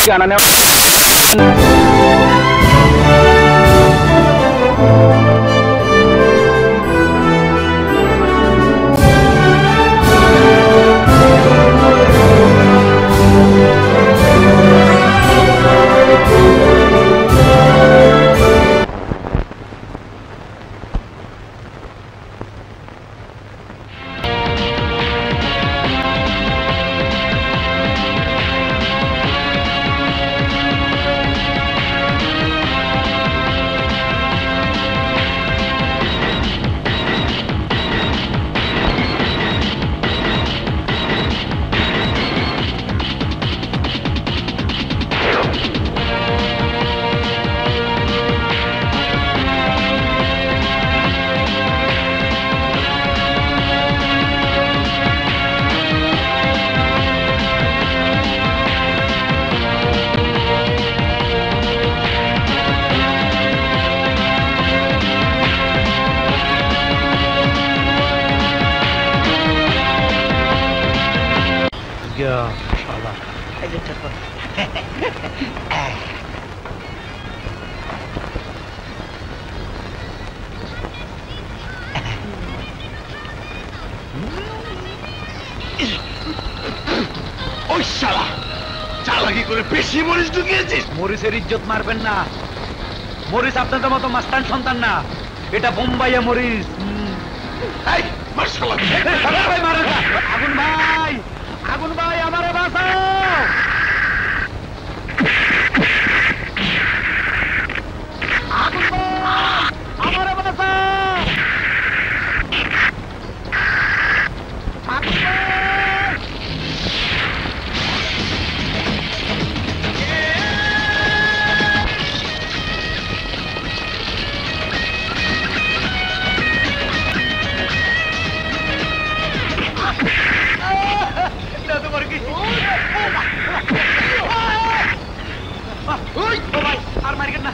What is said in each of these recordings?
জানা নেওয়া। মরিচের ইজ্জত মারবেন না। মরিচ আপনাদের মতো মাস্তান সন্তান না, এটা বোম্বাইয়া মরিচ। আগুন ভাই, আগুন ভাই, আমারে বাঁচাও। আগুন ভাই, আমারে বাঁচাও। আগুন ভাই। আর মারি না।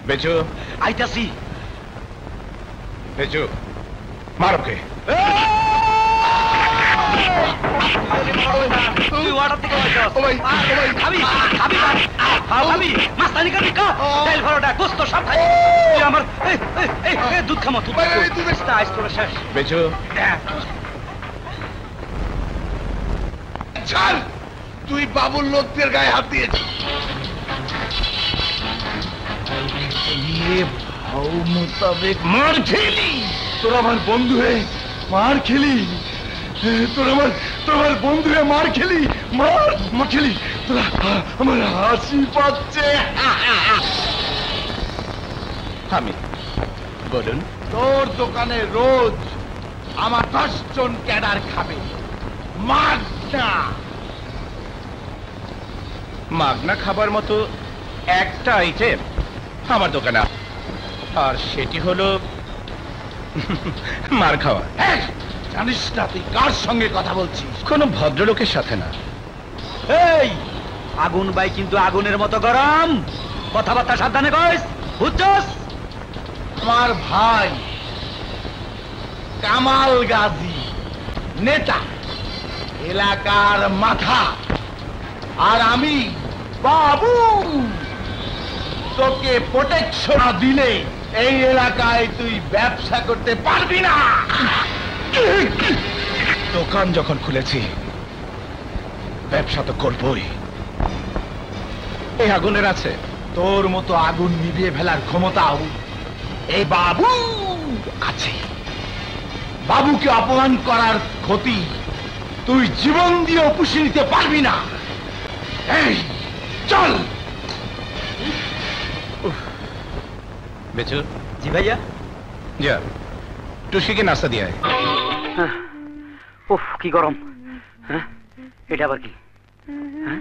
বেচু, আইতাছি। বেচু, মার ওকে। তুই ওয়াটার থেকে খাবি খাবি খাবি মাস্তানি করবি কা তেল ভরোটা গোস্ত সব খাই। আমার দুধ খামো, দুধ আইস তোর শেষ। বেচু, চল, তুই বাবুর লোকদের গায়ে হাত দিয়েছিস। ভাও মোতাবেক মার খেলি। তোর আমার বন্ধু হয়ে মার খেলি, তোর আমার বন্ধু হয়ে মার খেলি, মার খেলি। তোরা আমার হাসি পাচ্ছে। আমি বলুন। তোর দোকানে রোজ আমার 10 জন ক্যাডার খাবে মাগনা। মাগনা খাবার মতো একটা আইটেম আমার দোকানে, আর সেটি হলো মার খাওয়া। জানিস না তুই কার সঙ্গে কথা বলছিস? কোনো ভদ্রলোকের সাথে না। এই আগুন ভাই কিন্তু আগুনের মতো গরম, কথাবার্তা সাবধানে কইস, বুঝছস? আমার ভাই কামাল গাজী নেতা, এলাকার মাথা, আর আমি বাবু। তোকে প্রোটেকশন দিলে এই এলাকায় তুই ব্যবসা করতে পারবি না। দোকান যখন খুলেছি ব্যবসা তো করবই। এই আগুনের আছে তোর মতো আগুন নিভিয়ে ফেলার ক্ষমতাও এই বাবু আছে। বাবুকে অপমান করার ক্ষতি তুই জীবন দিয়ে পুষে নিতে পারবি না। এই চল। বেচু, জি ভাইয়া। যা টুসিকে নাস্তা দিয়ে আয়। উফ কি গরম। হ্যাঁ এটা আবার কি? হ্যাঁ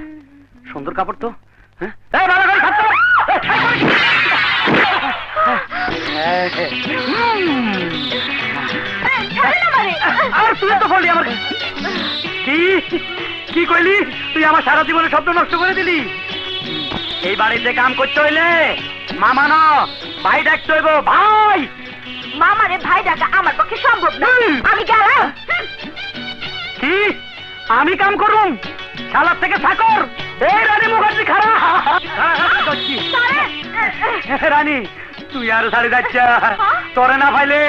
সুন্দর কাপড় তো। হ্যাঁ আর তুই তো বললি আমার কি কি কইলি? তুই আমার সারা জীবনের স্বপ্ন নষ্ট করে দিলি। এই বাড়িতে কাম করতে হইলে মামা না ভাই ডাকতে হইব। ভাই মামারে ভাই ডাকা আমার পক্ষে সম্ভব না। আমি গেলাম। কি আমি কাম করুম? শালার থেকে চাকর। এই রানী মুখার্জি খারাপ। রানী তুই আর ছাড়ি যাচ্ছ। তোরে না পাইলে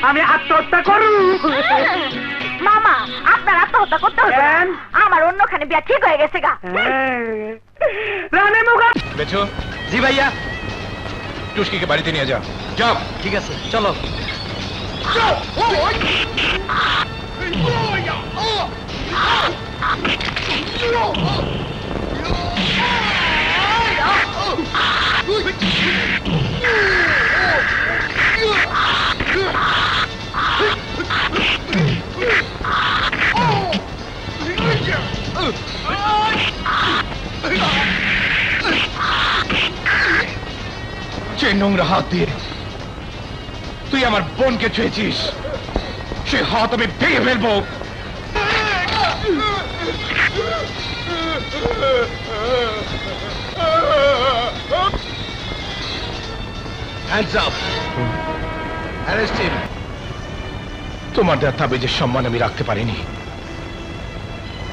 আমি আত্মহত্যা করু। মামা আপনার আত্মহত্যা করতে হবে। আমার অন্যখানে বিয়া ঠিক হয়ে গেছে গা। রানী মুখার্জি। বেচু, জি ভাইয়া। টুসকিকে বাড়িতে নিয়ে যাও। যাও। ঠিক আছে চলো। যে নোংরা হাত দিয়ে তুই আমার বোনকে ছুঁয়েছিস, সে হাত আমি ভেঙে ফেলবো। Hands up. Arrest him. তোমার দেওয়া তাবিজের সম্মান আমি রাখতে পারিনি।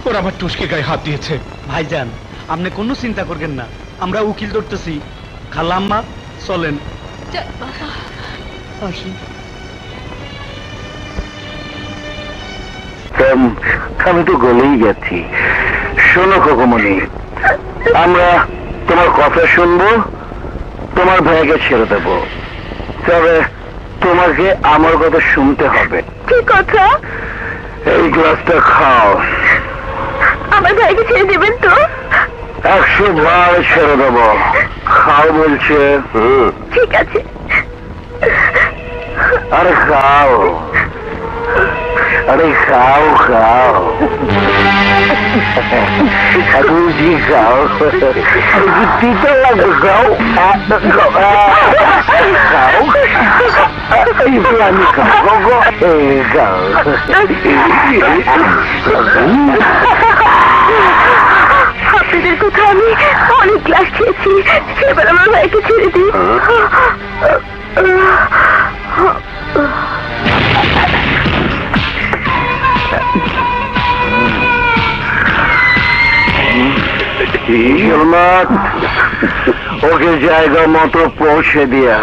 ওরা আমার টুসকির গায়ে হাত দিয়েছে। ভাইজান আপনি কোনো চিন্তা করবেন না, আমরা উকিল ধরতেছি। খালাম্মা চলেন। আমি তো গলেই গেছি। শোনো খোকমণি, আমরা তোমার কথা শুনবো, তোমার ভাইকে ছেড়ে দেব। তবে তোমাকে আমার কথা শুনতে হবে। কি কথা? এই গ্লাসটা খাও। আমার ভাইকে ছেড়ে দেবেন তো? 100 বার ছেড়ে দেব। খাও বলছে। ঠিক আছে। আরে খাও, আরে খাও খাও, বলছি খাও। তিতো লাগবে, খাও খাও। আমি খাও খাও। আপনাদের কথা আমি অনেক ক্লাস খেয়েছি, সেবার আমার ভাইকে ছেড়ে দিই। ওকে জায়গা মতো পৌঁছে দিয়া।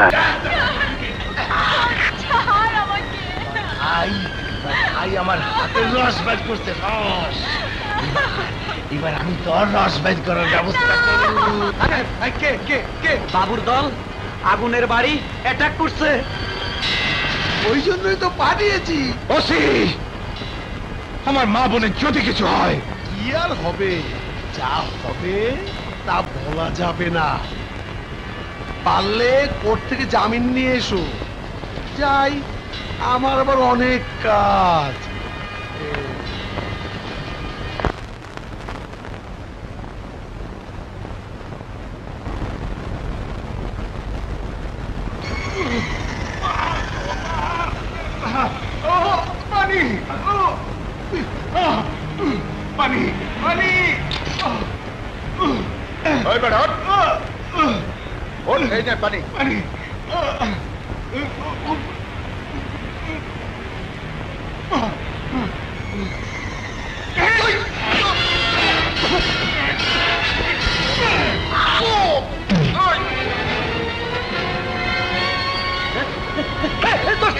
আমার হাতের রস বাইর করতে রস। এবার আমি তোর রস বাইর করার ব্যবস্থা করব। কে কে কে? বাবুর দল আগুনের বাড়ি অ্যাটাক করছে। ওই জন্যই তো পাঠিয়েছি। ওসি, আমার মা বোনের যদি কিছু হয়। কি আর হবে? যা হবে তা বলা যাবে না। পারলে কোর্ট থেকে জামিন নিয়ে এসো। যাই, আমার আবার অনেক কাজ। পানি পানি পানি। ওই বেটা ওঠ। ওঠ, এই নে পানি। পানি।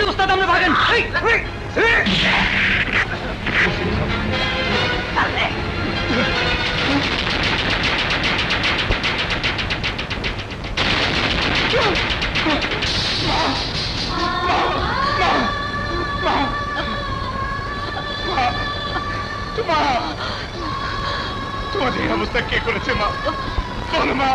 ওস্তাদ আমরা ভাগেন। তোমাদের এই অবস্থা কে করেছে মা? বলো মা।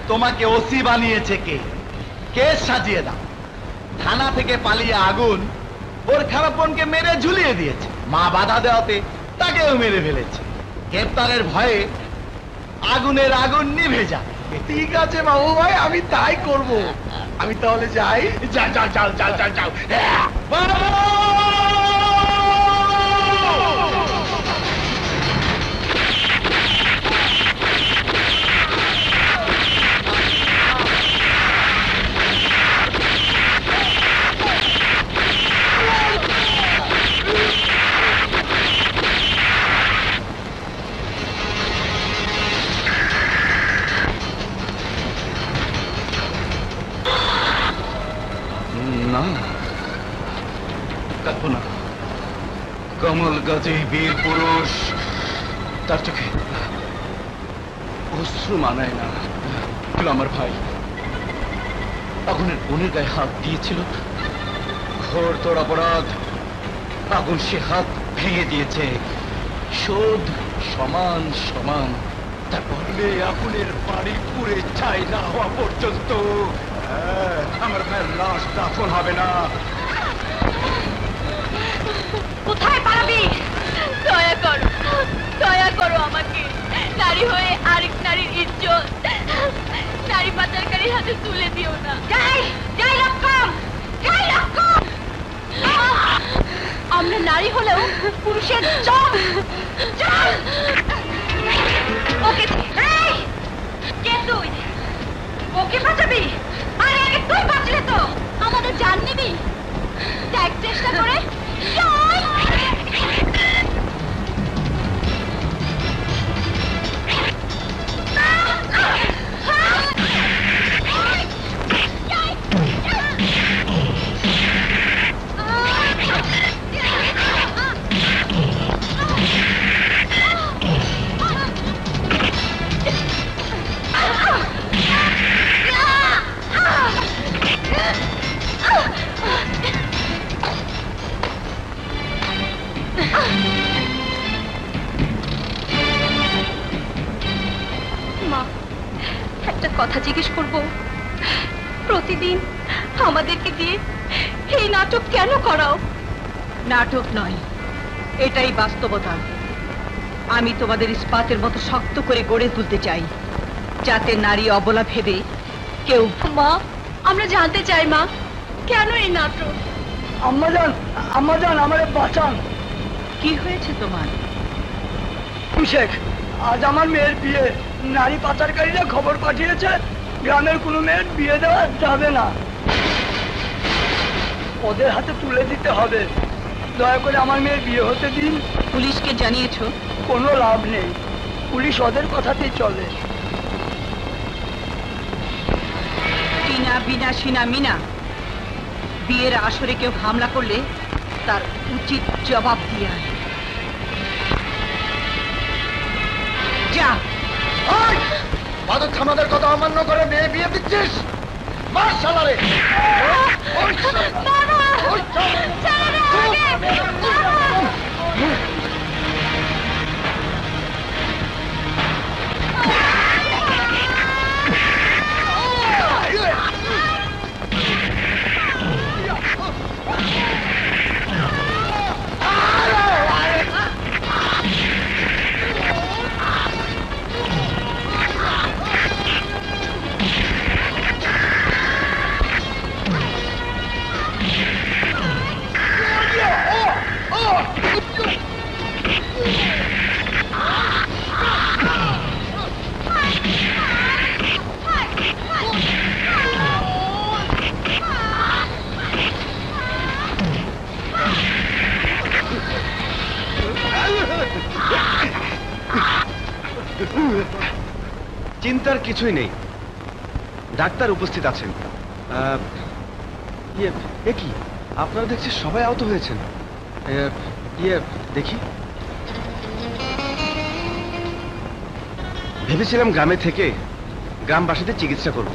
তোমাকে ওসি বানিয়েছে কে? কেস সাজিয়ে দাও। থানা থেকে পালিয়ে আগুন ওর খারাপ বোনকে মেরে ঝুলিয়ে দিয়েছে, মা বাধা দেওয়াতে তাকেও মেরে ফেলেছে। গ্রেপ্তারের ভয়ে আগুনের আগুন নিভে যায়। ঠিক আছে বাবু ভাই, আমি তাই করব। আমি তাহলে যাই। যাও যাও যাও যাও যাও যাও। না, কল্পনা, কমল গাজী বীর পুরুষ, তার চোখে অশ্রু মানায় না। আমার ভাই আগুনের বোনের গায়ে হাত দিয়েছিল, ঘোর তোর অপরাধ। আগুন সে হাত ভেঙে দিয়েছে, শোধ সমান সমান। তারপর আগুনের বাড়ি পুড়ে ছাই না হওয়া পর্যন্ত আমার ভাইয়ের লাশ দাফন হবে না। কোথায় পালাবি? দয়া করো আমাকে। নারী হয়ে আরেক নারীর ইজ্জত নারী পাচারকারীর হাতে তুলে দিও না। আমরা নারী হলেও পুরুষের জম। ওকে কে তুই? ওকে বাঁচাবি? আরে আগে তুই বাঁচলে তো আমাদের জান নিবি। দেখ চেষ্টা করে। মা, একটা কথা জিজ্ঞেস করব। প্রতিদিন আমাদেরকে দিয়ে এই নাটক কেন করাও? নাটক নয়, এটাই বাস্তবতা। আমি তোমাদের ইস্পাতের মতো শক্ত করে গড়ে তুলতে চাই, যাতে নারী অবলা ভেবে কেউ। মা, আমরা জানতে চাই মা, কেন এই নাটক? আম্মাজান আমারে বাঁচান। কি হয়েছে তোমার? শেখ, আজ আমার মেয়ের বিয়ে। নারী পাচারকারীরা খবর পাঠিয়েছে গ্রামের কোনো মেয়ের বিয়ে দেওয়া যাবে না, ওদের হাতে তুলে দিতে হবে। দয়া করে আমার মেয়ের বিয়ে হতে দিন। পুলিশকে জানিয়েছো? কোনো লাভ নেই, পুলিশ ওদের কথাতেই চলে। টিনা, বিনা, সিনা, মিনা, বিয়ের আসরে কেউ হামলা করলে তার উচিত জবাব দিয়ে আয়। যা। বাদক আমাদের কথা অমান্য করে মেয়ে বিয়ে দিচ্ছিস? মার শালারে। চিন্তার কিছুই নেই, ডাক্তার উপস্থিত আছেন। এ কি, আপনারা দেখছি সবাই আহত হয়েছেন। দেখি, ভেবেছিলাম গ্রামে থেকে গ্রামবাসীদের চিকিৎসা করব,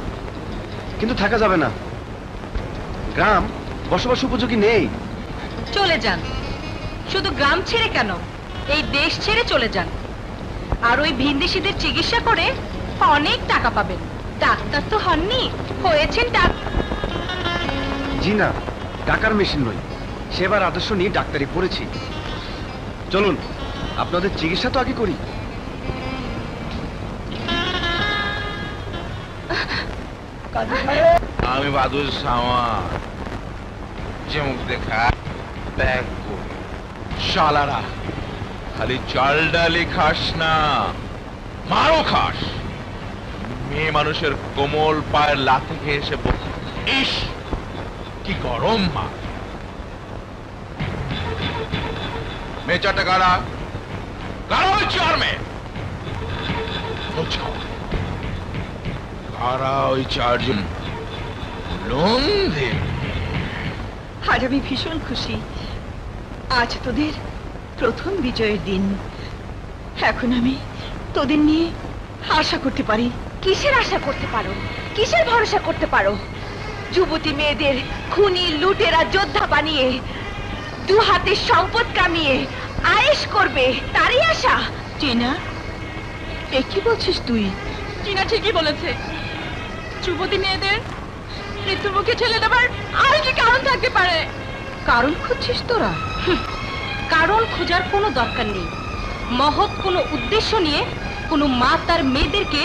কিন্তু থাকা যাবে না। গ্রাম বসবাস উপযোগী নেই। চলে যান, শুধু গ্রাম ছেড়ে কেন, এই দেশ ছেড়ে চলে যান। আর ওই ভিনদেশীদের চিকিৎসা করে অনেক টাকা পাবেন। ডাক্তার তো হননি, হয়েছেন জি না, টাকার মেশিন নই, সেবার আদর্শ নিয়ে ডাক্তারি পড়েছি। চলুন, আপনাদের চিকিৎসা তো আগে করি। আমি বাদুর সামার, চমক দেখা ব্যাগ করি। শালারা খালি চাল ডালি খাস না, মারও খাস। মেয়ে মানুষের কোমল পায়ের লাথি খেয়ে এসে ইস কি গরম মা। মেয়েচারটা কারা কারা ওই চার মেয়ে, কারা ওই চারজন লঙ্ঘে। আজ আমি ভীষণ খুশি, আজ তোদের প্রথম বিজয়ের দিন। এখন আমি তোদের নিয়ে আশা করতে পারি। কিসের আশা করতে পারো, কিসের ভরসা করতে পারো? যুবতী মেয়েদের খুনি লুটেরা যোদ্ধা বানিয়ে দু হাতে সম্পদ কামিয়ে আয়েশ করবে, তারই আশা? টিনা, এ কি বলছিস তুই? টিনা ঠিকই বলেছে। যুবতী মেয়েদের মৃত্যুর মুখে ঠেলে দেবার আর কি কারণ থাকতে পারে? কারণ খুঁজছিস তোরা? কারণ খোঁজার কোনো দরকার নেই। মহৎ কোনো উদ্দেশ্য নিয়ে কোনো মা তার মেয়েদেরকে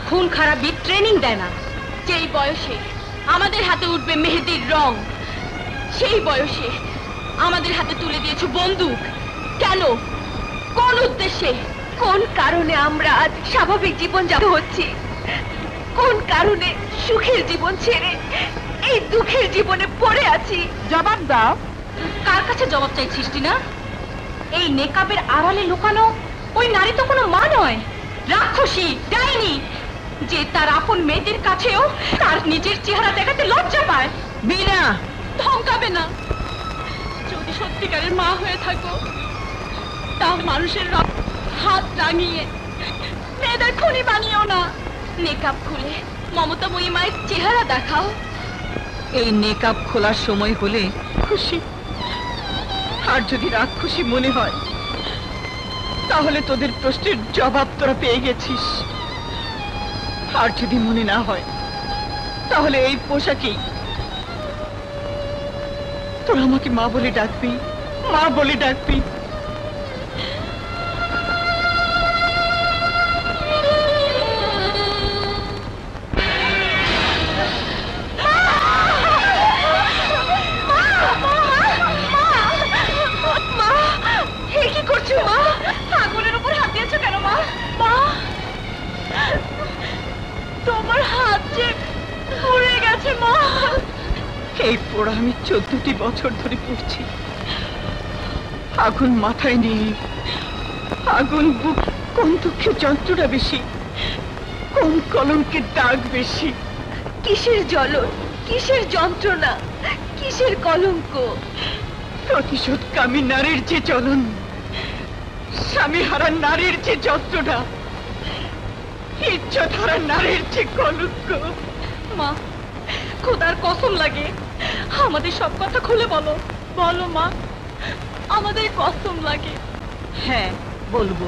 খুন খারাপি ট্রেনিং দেয় না। যেই বয়সে আমাদের হাতে উঠবে মেহেদির রং, সেই বয়সে আমাদের হাতে তুলে দিয়েছো বন্দুক। কেন, কোন উদ্দেশ্যে, কোন কারণে আমরা আজ স্বাভাবিক জীবন যাপন হচ্ছি? কোন কারণে সুখের জীবন ছেড়ে এই দুঃখের জীবনে পড়ে আছি? জবাব দাও। কার কাছে জবাব চাইছিস না? এই নেকাবের আড়ালে লুকানো ওই নারী তো কোনো মা নয়, রাক্ষসী, ডাইনি, যে তার আপন মেয়েদের কাছেও তার নিজের চেহারা দেখাতে লজ্জা পায়। বিনা, ধমকাবে না। যদি সত্যিকারের মা হয়ে থাকো, তাও মানুষের হাত রাঙিয়ে মেয়েদের খুনি বানিও না। নেকাব খুলে মমতাময়ী মায়ের চেহারা দেখাও। এই নেকাব খোলার সময় হলে খুশি, আর যদি রাক্ষসী মনে হয় তাহলে তোদের প্রশ্নের জবাব তোরা পেয়ে গেছিস। আর যদি মনে না হয় তাহলে এই পোশাকেই তোরা আমাকে মা বলে ডাকবি, মা বলে ডাকবি। কি করছো মা? আগুনের উপর হাত দিয়েছো কেন মা? মা, তোমার হাত যে পুড়ে গেছে মা। এই পোড়া আমি 14টি বছর ধরে পড়ছি। আগুন মাথায় নেই, আগুন বুক। কোন দুঃখের যন্ত্রণা বেশি, কোন কলঙ্কের দাগ বেশি? কিসের জ্বলন, কিসের যন্ত্রণা, কিসের কলঙ্ক? প্রতিশোধকামী নারীর যে জ্বলন, স্বামী হারা নারীর যে যন্ত্রণা, ইজ্জত হারা নারীর যে কলঙ্ক। মা, খোদার কসম লাগে, আমাদের সব কথা খুলে বলো। বলো মা, আমাদের কসম লাগে। হ্যাঁ বলবো,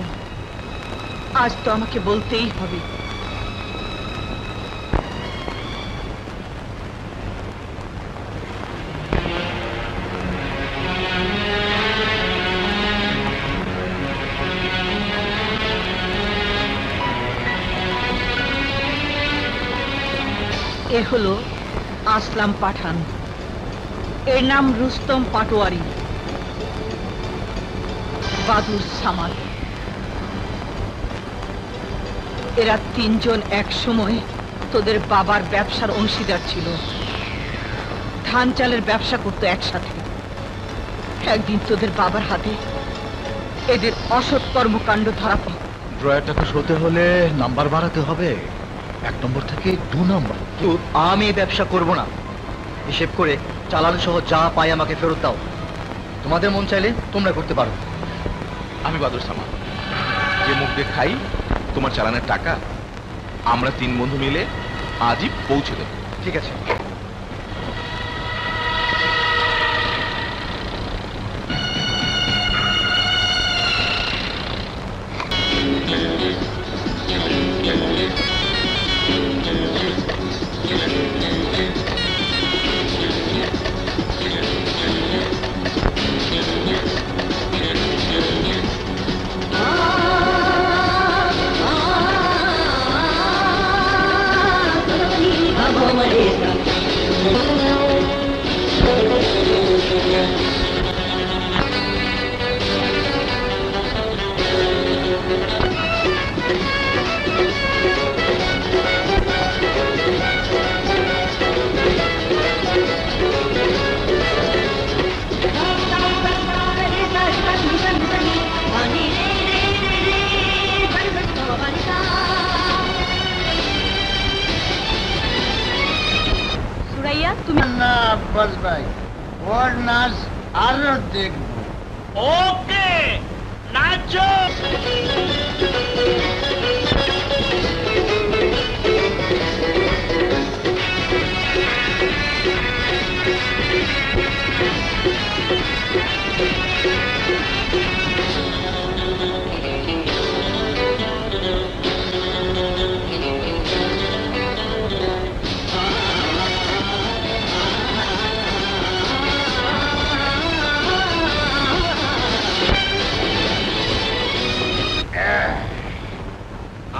আজ তো আমাকে বলতেই হবে। এ হলো আসলাম পাঠান, এর নাম রুস্তম পাটোয়ারি, বাদুর সামাল। এরা তিনজন এক সময় তোদের বাবার ব্যবসার অংশীদার ছিল, ধান চালের ব্যবসা করতো একসাথে। একদিন তোদের বাবার হাতে এদের অসৎ কর্মকাণ্ড ধরা পড়ে। ড্রয়ারটাকে সতে হলে নাম্বার বাড়াতে হবে। 1 নম্বর থেকে 2 নম্বর। কিন্তু আমি এই ব্যবসা করব না। হিসেব করে চালান সহ যা পাই আমাকে ফেরত দাও। তোমাদের মন চাইলে তোমরা করতে পারো। আমি বাদুর সামা, যে মুখ দিয়ে খাই তোমার চালানের টাকা আমরা 3 বন্ধু মিলে আজই পৌঁছে দেব। ঠিক আছে। সুরাইয়া, তুমি না আব্বাস ভাই, ওর নাচ আরো দেখবো। ওকে, নাচো।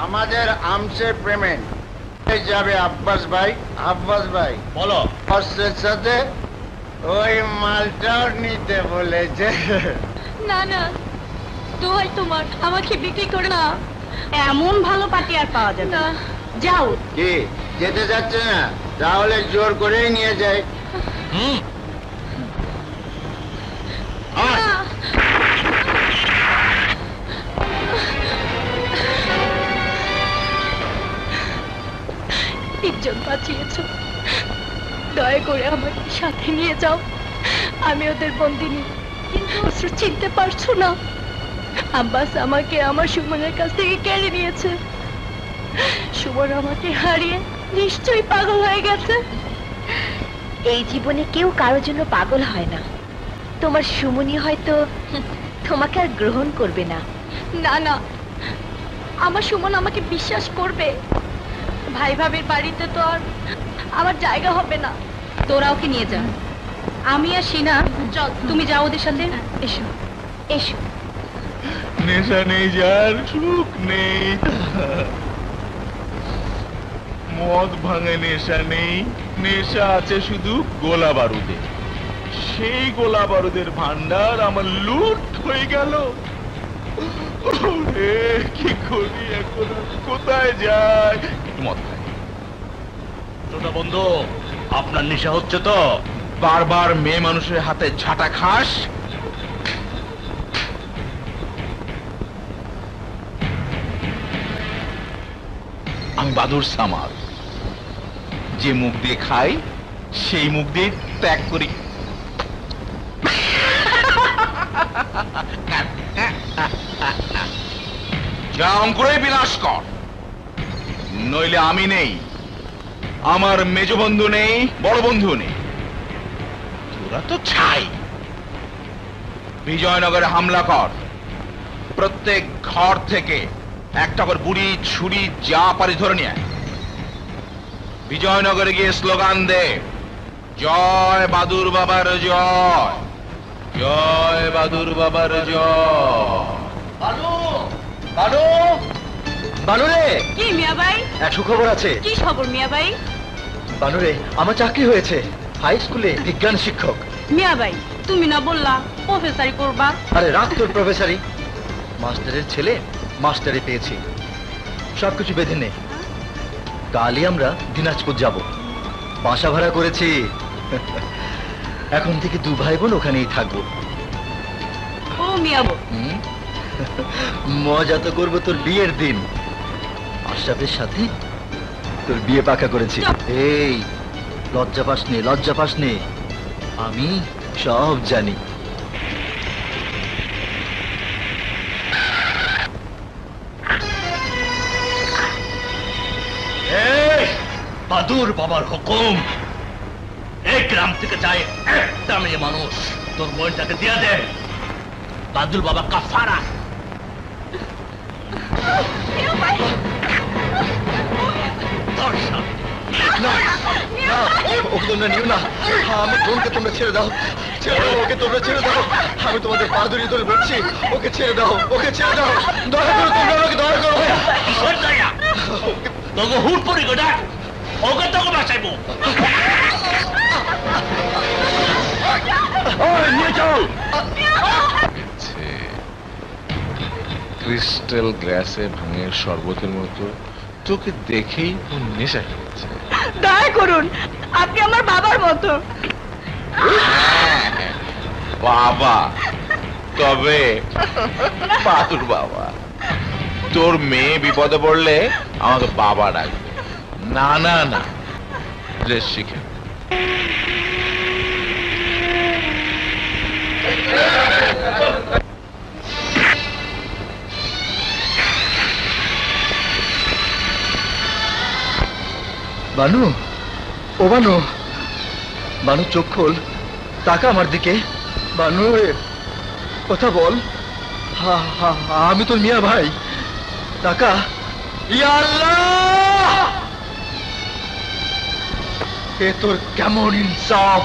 আমাদের আমসের পেমেন্ট যাবে আব্বাস ভাই। আব্বাস ভাই বলো। বসের সাথে ওই মালটাও নিতে বলেছে। না না, দোহাই তোমার, আমাকে বিক্রি করে না। এমন ভালো পার্টি আর পাওয়া যাবে না। যাও। কি যেতে যাচ্ছে না? তাহলে জোর করেই নিয়ে যাই। না। ইজ্জত বাঁচিয়েছ, দয়া করে আমাকে সাথে নিয়ে যাও। আমি ওদের বন্দিনী, কিন্তু অস্ত্র চিনতে পারছো না। আব্বাস আমাকে আমার সুমনের কাছ থেকে কেড়ে নিয়েছে। সুমন আমাকে হারিয়ে নিশ্চয়ই পাগল হয়ে গেছে। এই জীবনে কেউ কারোর জন্য পাগল হয় না। তোমার সুমনি হয়তো তোমাকে আর গ্রহণ করবে না। না না, আমার সুমন আমাকে বিশ্বাস করবে। ভাই ভাবির বাড়িতে তো আর আমার জায়গা হবে না। তোরা ওকে নিয়ে যা। আমি আর সিনা, চল তুমি যাও ওদের সাথে। এসো এসো। নেশা নেই যার, সুখ নেই। মদ ভাঙে নেশা নেই, নেশা আছে শুধু গোলা বারুদে। সেই গোলা বারুদের ভান্ডার আমার লুট হয়ে গেল। ওরে, কি করি এখন, কোথায় যাই? মদ খাই। ছোট বন্ধু, আপনার নেশা হচ্ছে তো? বারবার মেয়ে মানুষের হাতে ঝাঁটা খাস। আমি বাদুর সামাদ, যে মুখ দিয়ে খাই সেই মুখ দিয়ে ত্যাগ করি। যা অঙ্কুরে বিনাশ কর, নইলে আমি নেই, আমার মেজ বন্ধু নেই, বড় বন্ধু নেই, তোরা তো ছাই। বিজয়নগরে হামলা কর, প্রত্যেক ঘর থেকে একটা করে বুড়ি ছুরি যা পারি ধরে নিয়ে। বিজয়নগরে গিয়ে স্লোগান দে, জয় বাদুর বাবার জয়, জয় বাদুর বাবার জয়। বানু, বানু, বানু রে। কি মিয়া ভাই? এক সুখবর আছে। কি খবর মিয়া ভাই? বানু রে, আমার চাকরি হয়েছে হাই স্কুলে বিজ্ঞান শিক্ষক। মিয়া ভাই, তুমি না বললা প্রফেসরি করবা? আরে রাত তোর প্রফেসরি, মাস্টারের ছেলে মাস্টারি পেয়েছি। সবকিছু বেঁধে নে, কালই আমরা দিনাজপুর যাব। বাসা ভাড়া করেছি। এখন থেকে 2 ভাই বোন ওখানেই থাকবো। ও মিয়া বউ, মজা তো করবো তোর বিয়ের দিন। আশরাফের সাথে তোর বিয়ে পাকা করেছি। এই লজ্জা পাস নে, আমি সব জানি। বাদুর বাবার হুকুম, এই গ্রাম থেকে চাই একটা মেয়ে মানুষ, তোর বোনটাকে দিয়ে দে। বাদুর বাবা কাফারা। ওকে তোমরা নিও না, আমার বোনকে তোমরা ছেড়ে দাও, ওকে তোমরা ছেড়ে দাও। আমি তোমাদের পা ধরে ধরে বলছি, ওকে ছেড়ে দাও, দয়া করে তোমরা আমাকে দয়া করো। তোকে হুট পরি গোটা, ওকে তোকে বাঁচাইবো। নিয়ে চল। ক্রিস্টাল গ্লাসে ভাঙের শরবতের মতো তোকে দেখেই নেশা খেয়েছে। দয়া করুন, আপনি আমার বাবার মতো। বাবা? তবে বাদুর বাবা, তোর মেয়ে বিপদে পড়লে আমাকে বাবা ডাকবে। না না না, ড্রেস শিখে। বানু, ও বানু, বানু চোখ খোল, তাকা আমার দিকে। বানু কথা বল, আমি তোর মিয়া ভাই, তাকা। ইয়া আল্লাহ, এ তোর কেমন ইনসাফ,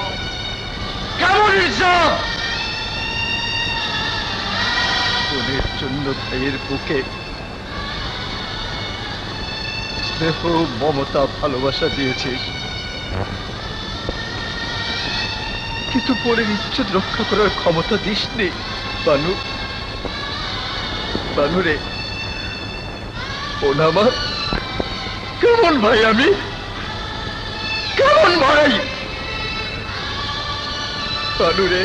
বোনের জন্য ভাইয়ের বুকে স্নেহ, মমতা, ভালোবাসা দিয়েছিস, কিন্তু পরের ইজ্জত রক্ষা করার ক্ষমতা দিসনি। বানু, বানুরে, ওনা আমার কেমন ভাই, আমি কেমন ভাই? বানুরে,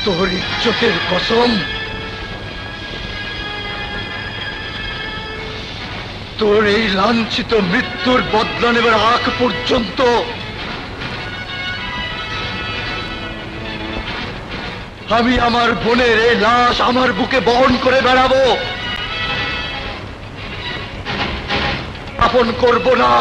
তোর ইজ্জতের কসম, তোর এই লাঞ্ছিত মৃত্যুর বদলা নেবার আগ পর্যন্ত আমি আমার বোনের এই লাশ আমার বুকে বহন করে বেড়াবো। আপন করব না,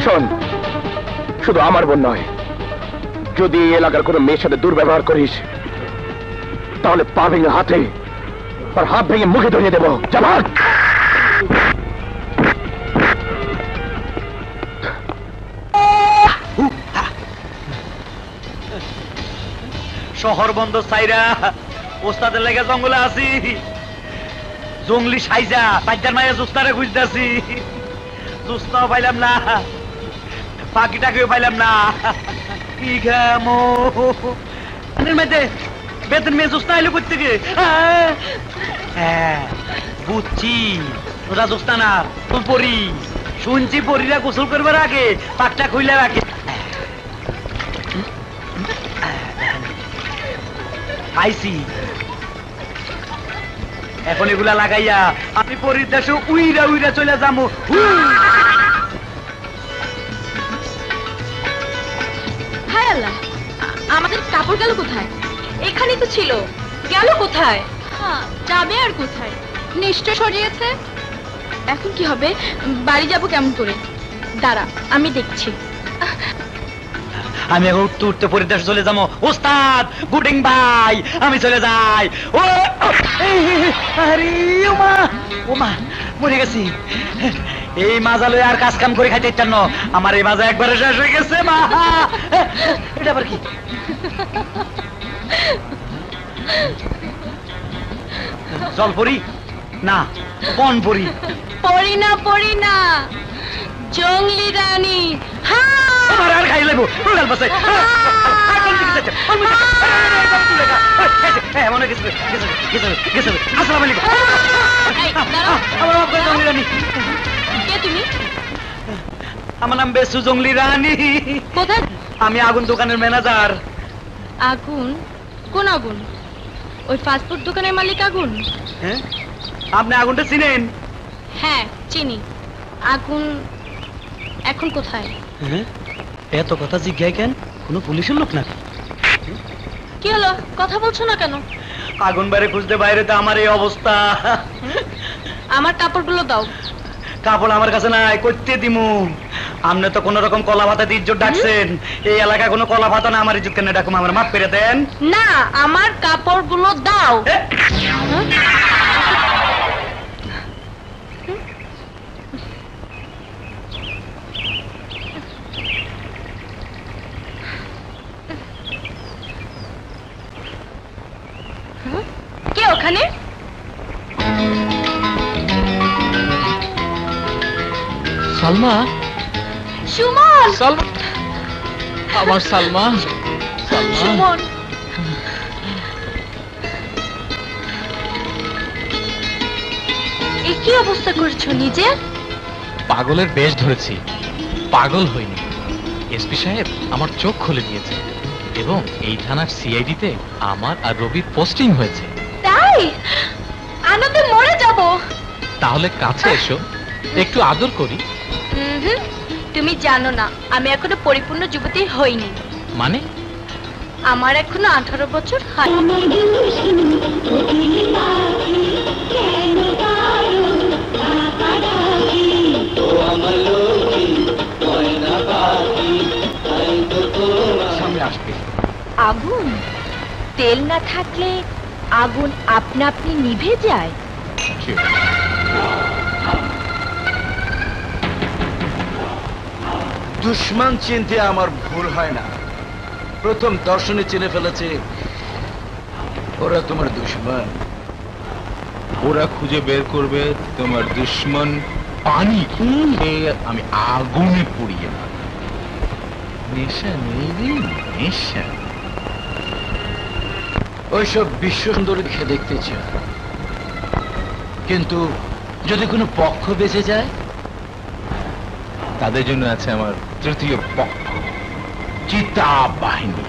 শোন, শুধু আমার বোন নয়, যদি এই এলাকার কোনো মেয়ের সাথে দুর্ব্যবহার করিস তাহলে পা ভেঙে হাতে আর হাত ভেঙে মুখে ধরিয়ে দেবো। জামাত শহর বন্ধ সাইরা ওস্তাদের লেগে জঙ্গলে আছি, জঙ্গলি সাইজা পাইজার মায়ের জুস্তারে খুঁজতেছি, জুস্তাও পাইলাম না, পাখিটাকেও পাইলাম না। কি ঘামো মেয়েতে বেতন মেয়ে জুস্তা এলো করতে গিয়ে। হ্যাঁ বুঝছি, ওরা জুস্তা না, তুই পরি। শুনছি পরিরা গোসল করবার আগে পাকটা খুইলে রাখে। আইসি এখন এগুলা লাগাইয়া আমি পরির দেশে উইরা উইরা চলে যাবো। হায় আল্লাহ, আমাদের কাপড় গেল কোথায়? এখানেই তো ছিল, গেল কোথায়? হ্যাঁ, যাবে আর কোথায়? নিশ্চয় সরিয়েছে। এখন কি হবে? বাড়ি যাব কেমন করে? দাঁড়া, আমি দেখছি। আমি এখন উঠতে উঠতে পরিদেশ চলে যাবো। ওস্তাদ গুডিং ভাই, আমি চলে যাই। ও আরে ওমা, ওমা মরে গেছি। এই মাজা লয়ে আর কাজ কাম করে খাইতে ইচ্ছা না আমার। এই মাজা একবারে শেষ হয়ে গেছে। মা, এটা আবার কি? জলপরি না বন পরি। পড়ি না জঙ্গলি রানী। হ্যাঁ আমার আর খাই লাগবো রুগাল পাশে মনে গেছে আসসালামু আলাইকুম। এই, দাঁড়াও। আমার বাপ করে জঙ্গলি রানী। কে তুমি? আমার নাম বেসু জঙ্গলি রানী। কোথায়? আমি আগুন দোকানের ম্যানেজার। আগুন? কোন আগুন? ওই ফাস্টফুড দোকানের মালিক আগুন? হ্যাঁ আপনি আগুনটা চিনেন? হ্যাঁ চিনি। আগুন এখন কোথায়? এত কথা জিজ্ঞাসা কেন? কোনো পুলিশের লোক নাকি? কি হলো, কথা বলছো না কেন? আগুন বাইরে খুঁজতে বাইরে তো আমার এই অবস্থা। আমার কাপড়গুলো দাও। কাপড় আমার কাছে নাই, করতে দিমু। আপনি তো কোন রকম কলা ভাতা দিয়ে ইজ্জত ডাকছেন, এই এলাকায় কোনো কলা ভাতা না, আমার ইজ্জত কেন ডাকুম? আমার মাফ করে দেন। না, আমার কাপড়গুলো দাও। কে ওখানে? সালমা, সুমন। সালমা, আমার সালমা, সুমন, এই কি অবস্থা করছো নিজে? পাগলের বেশ ধরেছি, পাগল হইনি। এসপি সাহেব আমার চোখ খুলে দিয়েছে এবং এই থানার সিআইডিতে আমার আর রবির পোস্টিং হয়েছে। তাই? আনন্দে মরে যাব। তাহলে কাছে এসো, একটু আদর করি। তুমি জানো না, আমি এখনো পরিপূর্ণ যুবতী হইনি। মানে? আমার এখনো 18 বছর হয়নি। সামনে আসবে। আগুন তেল না থাকলে আগুন আপনা আপনি নিভে যায়। দুশ্মন চিনতে আমার ভুল হয় না। প্রথম দর্শনে চিনে ফেলেছে ওরা তোমার দুশ্মন। ওরা খুঁজে বের করবে তোমার দুশ্মন পানি খেয়ে আমি আগুনে পুড়িয়ে মারব। নেশা নেই রে, নেশা। ওইসব বিশ্ব সুন্দরী দেখে দেখতে চায়, কিন্তু যদি কোনো পক্ষ বেঁচে যায়, তাদের জন্য আছে আমার তৃতীয় পক্ষ, চিতা বাহিনী।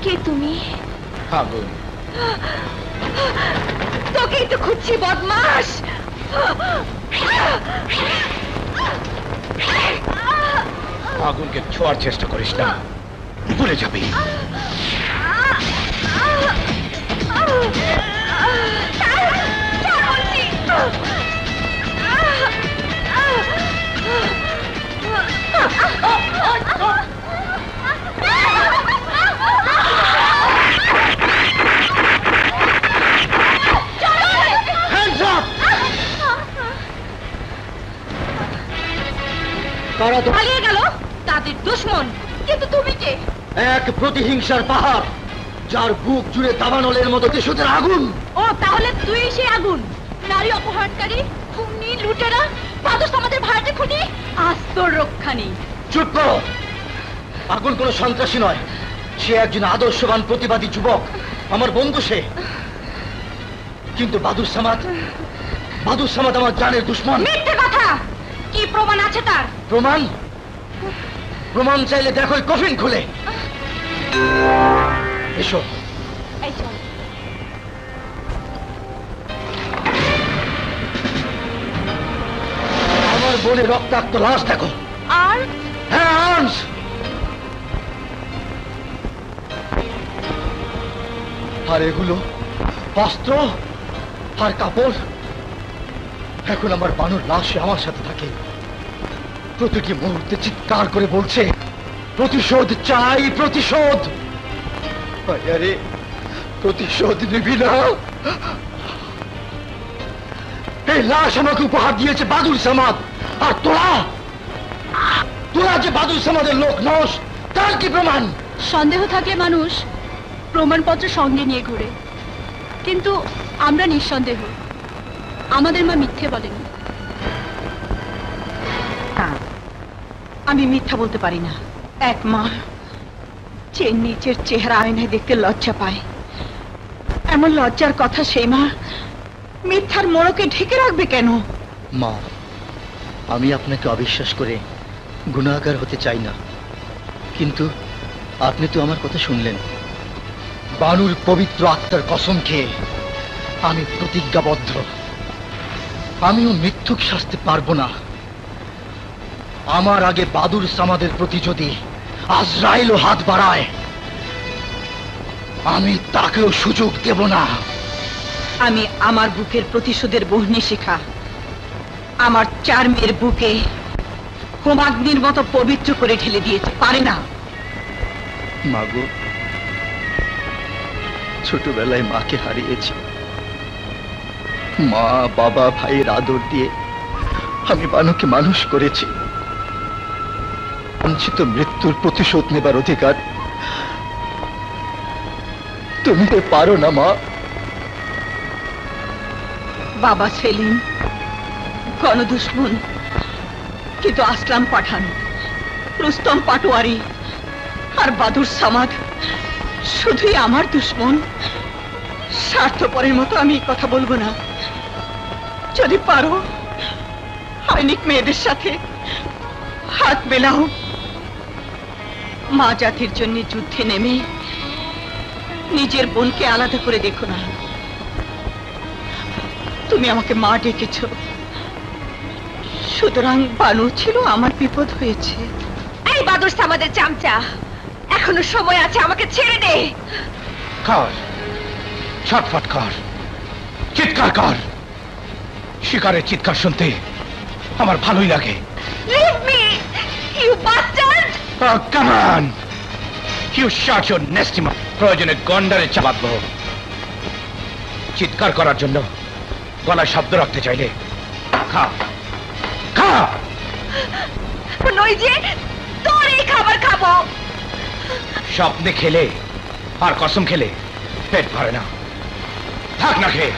কে তুমি? আগুন। তোকেই তো খুঁজছি বদমাস। আগুনকে ছোঁয়ার চেষ্টা করিস না, ভুলে যাবি। পালিয়ে গেল তাদের দুশ্মন। কিন্তু তুমি কে? এক প্রতিহিংসার পাহাড়, যার বুক জুড়ে দাবানলের মতো দেশদের আগুন। ও তাহলে তুই সেই আগুন, নারী অপহরণকারী, খুনি লুটেরা বাদুস আমাদের ভাড়াটে খুনি, আজ তোর রক্ষা নেই। চুপ করো। আগুন কোনো সন্ত্রাসী নয়, সে একজন আদর্শবান প্রতিবাদী যুবক, আমার বন্ধু সে। কিন্তু বাদুর সামাদ আমার জানের দুশ্মন। মিথ্যে কথা। কি প্রমাণ আছে তার? প্রমাণ চাইলে দেখো কফিন খুলে। এসো। এই চল। আমার বোনের রক্তাক্ত লাশ দেখো। আর হ্যাঁ আনস। আর এগুলো অস্ত্র আর কাপড়। এখন আমার বানুর লাশে আমার সাথে থাকে, প্রতিটি মুহূর্তে চিৎকার করে বলছে প্রতিশোধ চাই, প্রতিশোধ। আরে প্রতিশোধ নিবি না? এই লাশ আমাকে উপহার দিয়েছে বাদুর সামাদ, আর তোরা যে বাদুর সামাদের লোক নস, তার কি প্রমাণ? সন্দেহ থাকলে মানুষ প্রমাণপত্র সঙ্গে নিয়ে ঘুরে, কিন্তু আমরা নিঃসন্দেহ। আমাদের মা মিথ্যে বলেনি। আমি মিথ্যা বলতে পারি না। এক মা যে নিজের চেহারা আয়নায় দেখতে লজ্জা পায়, এমন লজ্জার কথা সেই মা মিথ্যার মোড়কে ঢেকে রাখবে কেন? মা, আমি আপনাকে অবিশ্বাস করে গুনাহগার হতে চাই না, কিন্তু আপনি তো আমার কথা শুনলেন। বানুর পবিত্র আত্মার কসম খেয়ে আমি প্রতিজ্ঞাবদ্ধ, আমিও মিথ্যুক শাস্তি পারবো না। আমার আগে বাদুর সামাদের প্রতি যদি আজরাইলও হাত বাড়ায়, আমি তাকেও সুযোগ দেব না। আমি আমার বুকের প্রতিশোধের বহ্নি শিখা আমার 4 মেয়ের বুকে হোমাগ্নির মতো পবিত্র করে ঢেলে দিয়েছে, পারে না। মাগো, ছোটবেলায় মাকে হারিয়েছি। মা, বাবা, ভাইয়ের আদর দিয়ে আমি বানুকে মানুষ করেছি। বঞ্চিত মৃত্যুর প্রতিশোধ নেবার অধিকার তুমি পারো না মা। বাবা সেলিম গণদুশ্মন, কিন্তু আসলাম পাঠান, রুস্তম পাটোয়ারি আর বাদুর সামাদ শুধুই আমার দুশ্মন। স্বার্থপরের মতো আমি এই কথা বলবো না। যদি পারো আইনিক মেয়েদের সাথে হাত মেলাও। মা জাতির জন্য যুদ্ধে নেমে নিজের বোনকে আলাদা করে দেখো না। তুমি আমাকে মা ডেকেছ, সুতরাং বানু ছিল আমার বিপদ হয়েছে। এই বাদুর সামাদের চামচা, এখনো সময় আছে, আমাকে ছেড়ে দে। কর, ছটফট কর, চিৎকার কর। শিকারের চিৎকার শুনতে আমার ভালোই লাগে। Leave me, you bastard! Oh, come on! You shut your nasty mouth. প্রয়োজনে গন্ডারে চাপাতব। চিৎকার করার জন্য গলায় শব্দ রাখতে চাইলে খা খা। নই যে তোর এই খাবার খাবো। স্বপ্নে খেলে আর কসম খেলে পেট ভরে না, থাক না খেয়ে।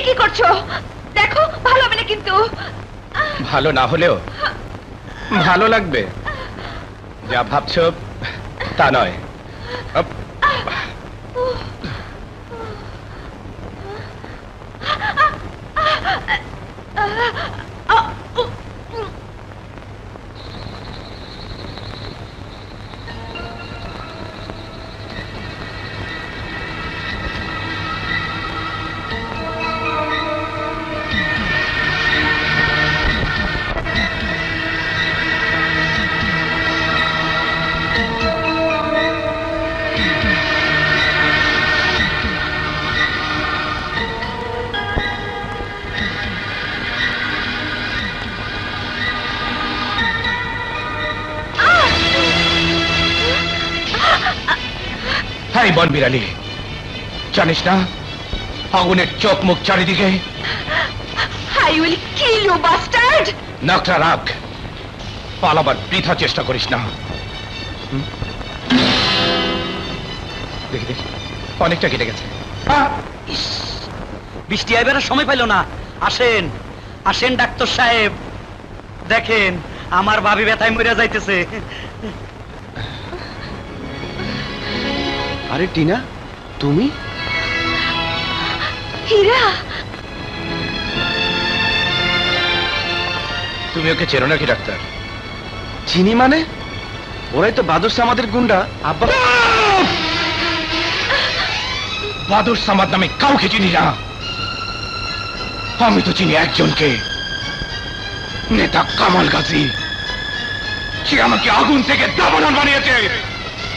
কি করছো? দেখো, ভালো হবে না কিন্তু। ভালো না হলেও ভালো লাগবে। যা ভাবছো তা নয়। এই বনবিড়ালি, জানিস না আগুনের চোখ মুখ চারিদিকে? I will kill you, bastard! নাকটা রাখ, পালাবার বৃথা চেষ্টা করিস না। দেখি দেখি, অনেকটা কেটে গেছে। বৃষ্টি আইবার সময় পাইল না। আসেন আসেন ডাক্তার সাহেব, দেখেন আমার ভাবি ব্যথায় মরে যাইতেছে। আরে টিনা, তুমি? হীরা, তুমি ওকে চেনো নাকি ডাক্তার? চিনি মানে? ওরাই তো বাদরশা আমাদের গুন্ডা। আব্বা, বাদর সামাদ নামে কাউকে চিনি না। আমি তো চিনি একজনকে, নেতা কামাল গাজী। সে আমাকে আগুন থেকে দাবানল বানিয়েছে।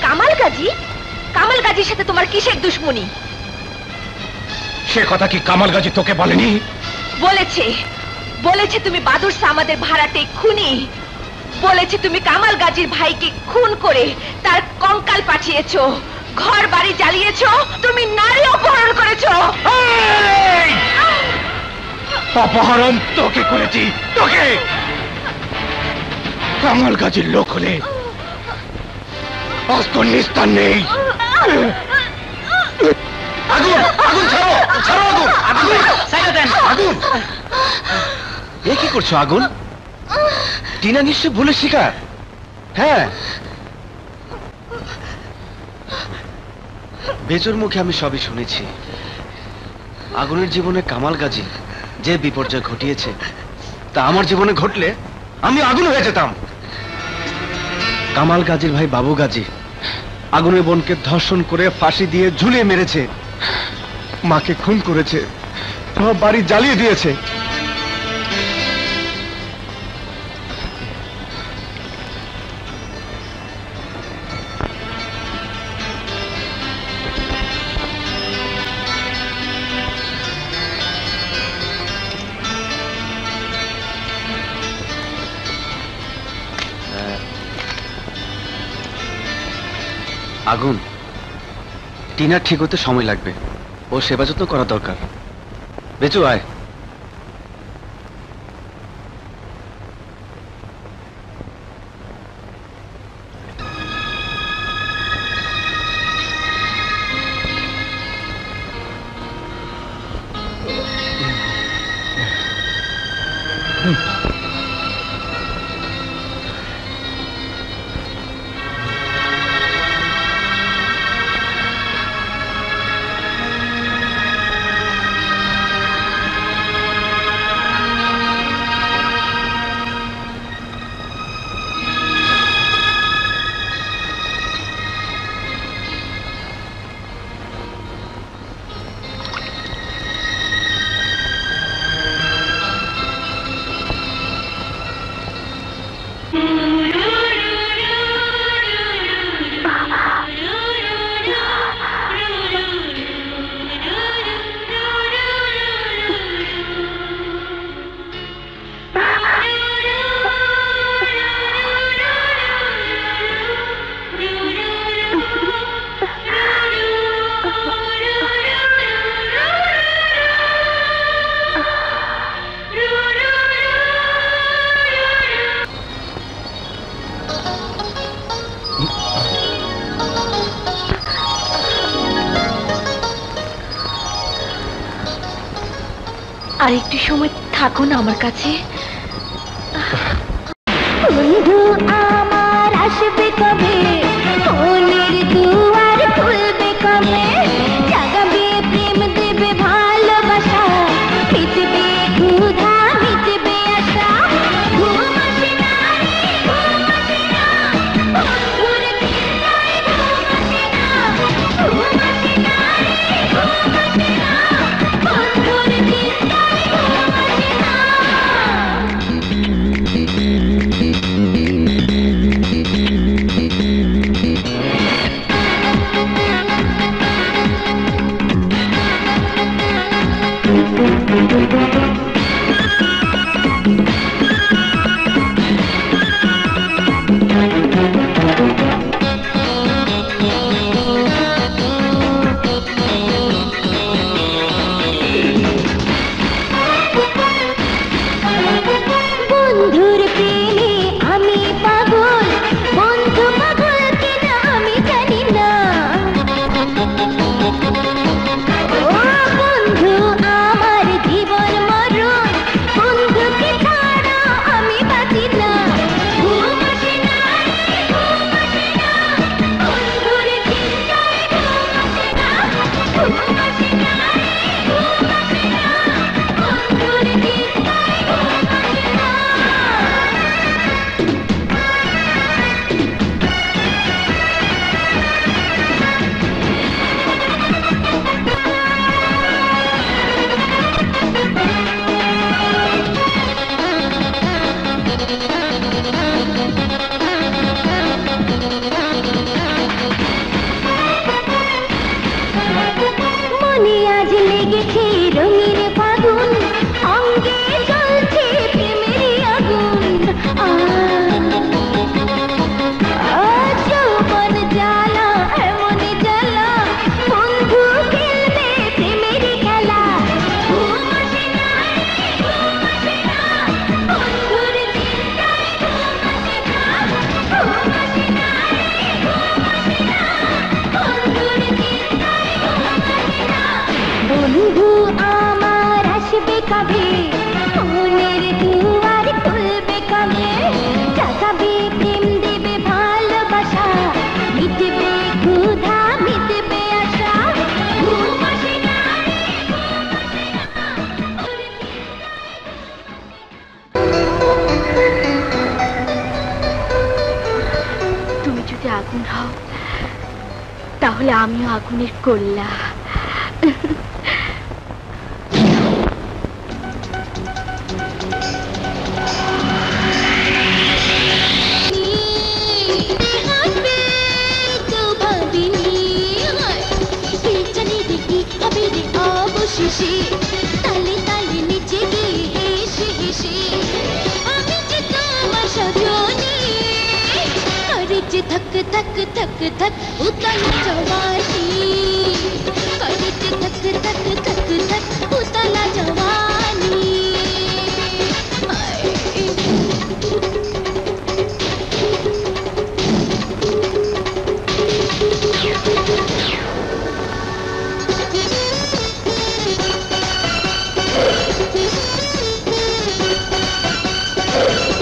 কামাল গাজী? কামাল গাজীর সাথে তোমার কিসের দুশ্মনী? সে কথা কি কামাল গাজী তোকে বলেনি? বলেছে, বলেছে তুমি বাদুর সামাদের ভাড়াটে খুনি। বলেছে তুমি কামাল গাজীর ভাইকে খুন করে তার কঙ্কাল পাঠিয়েছো, ঘর বাড়ি জ্বালিয়েছো, তুমি নারী অপহরণ করেছো। এই! অপহরণ তোকে করেছি, তোকে। কামাল গাজীর লোক হলে আজ তোর নিস্তার নেই। আগুন, আগুন ছাড়ো, ছাড়ো আগুন, আগুন ছাইড়া দেন। আগুন। এ কি করছো আগুন? টিনা নিশ্চয় ভুলের শিকার। হ্যাঁ, বেজোর মুখে আমি সবই শুনেছি। আগুনের জীবনে কামাল গাজী যে বিপর্যয় ঘটিয়েছে, তা আমার জীবনে ঘটলে আমি আগুন হয়ে যেতাম। কামাল গাজীর ভাই বাবু গাজী আগুনের বোনকে ধর্ষণ করে ফাঁসি দিয়ে ঝুলিয়ে মেরেছে, মাকে খুন করেছে, সব বাড়ি জ্বালিয়ে দিয়েছে। আগুন, টিনার ঠিক হতে সময় লাগবে, ও সেবা যত্ন করা দরকার। বেচু আয়। আর একটু সময় থাকো না আমার কাছে। বন্ধু আমার আসবে কবে, মনের দুয়ার খুলবে কবে, জাগাবে প্রেম দেবে ভালোবাসা, মিটবে ক্ষুধা মিটবে আশা, ঘুম আসে না রে, ঘুম আসে না, বন্ধুর চিন্তায় ঘুম আসে না, ঘুম আসে না রে, ঘুম আসে না, বন্ধুর চিন্তায় ঘুম আসে না। হও, তাহলে আমিও আগুনের কল্লা। তালে তালে নিচে গিয়ে এসে এসে আমি যে তোমার সজনী করেছে ধক ধক ধক ধক উতাল জওয়ানি, করেছে ধক ধক ধক ধক উতাল জওয়ানি।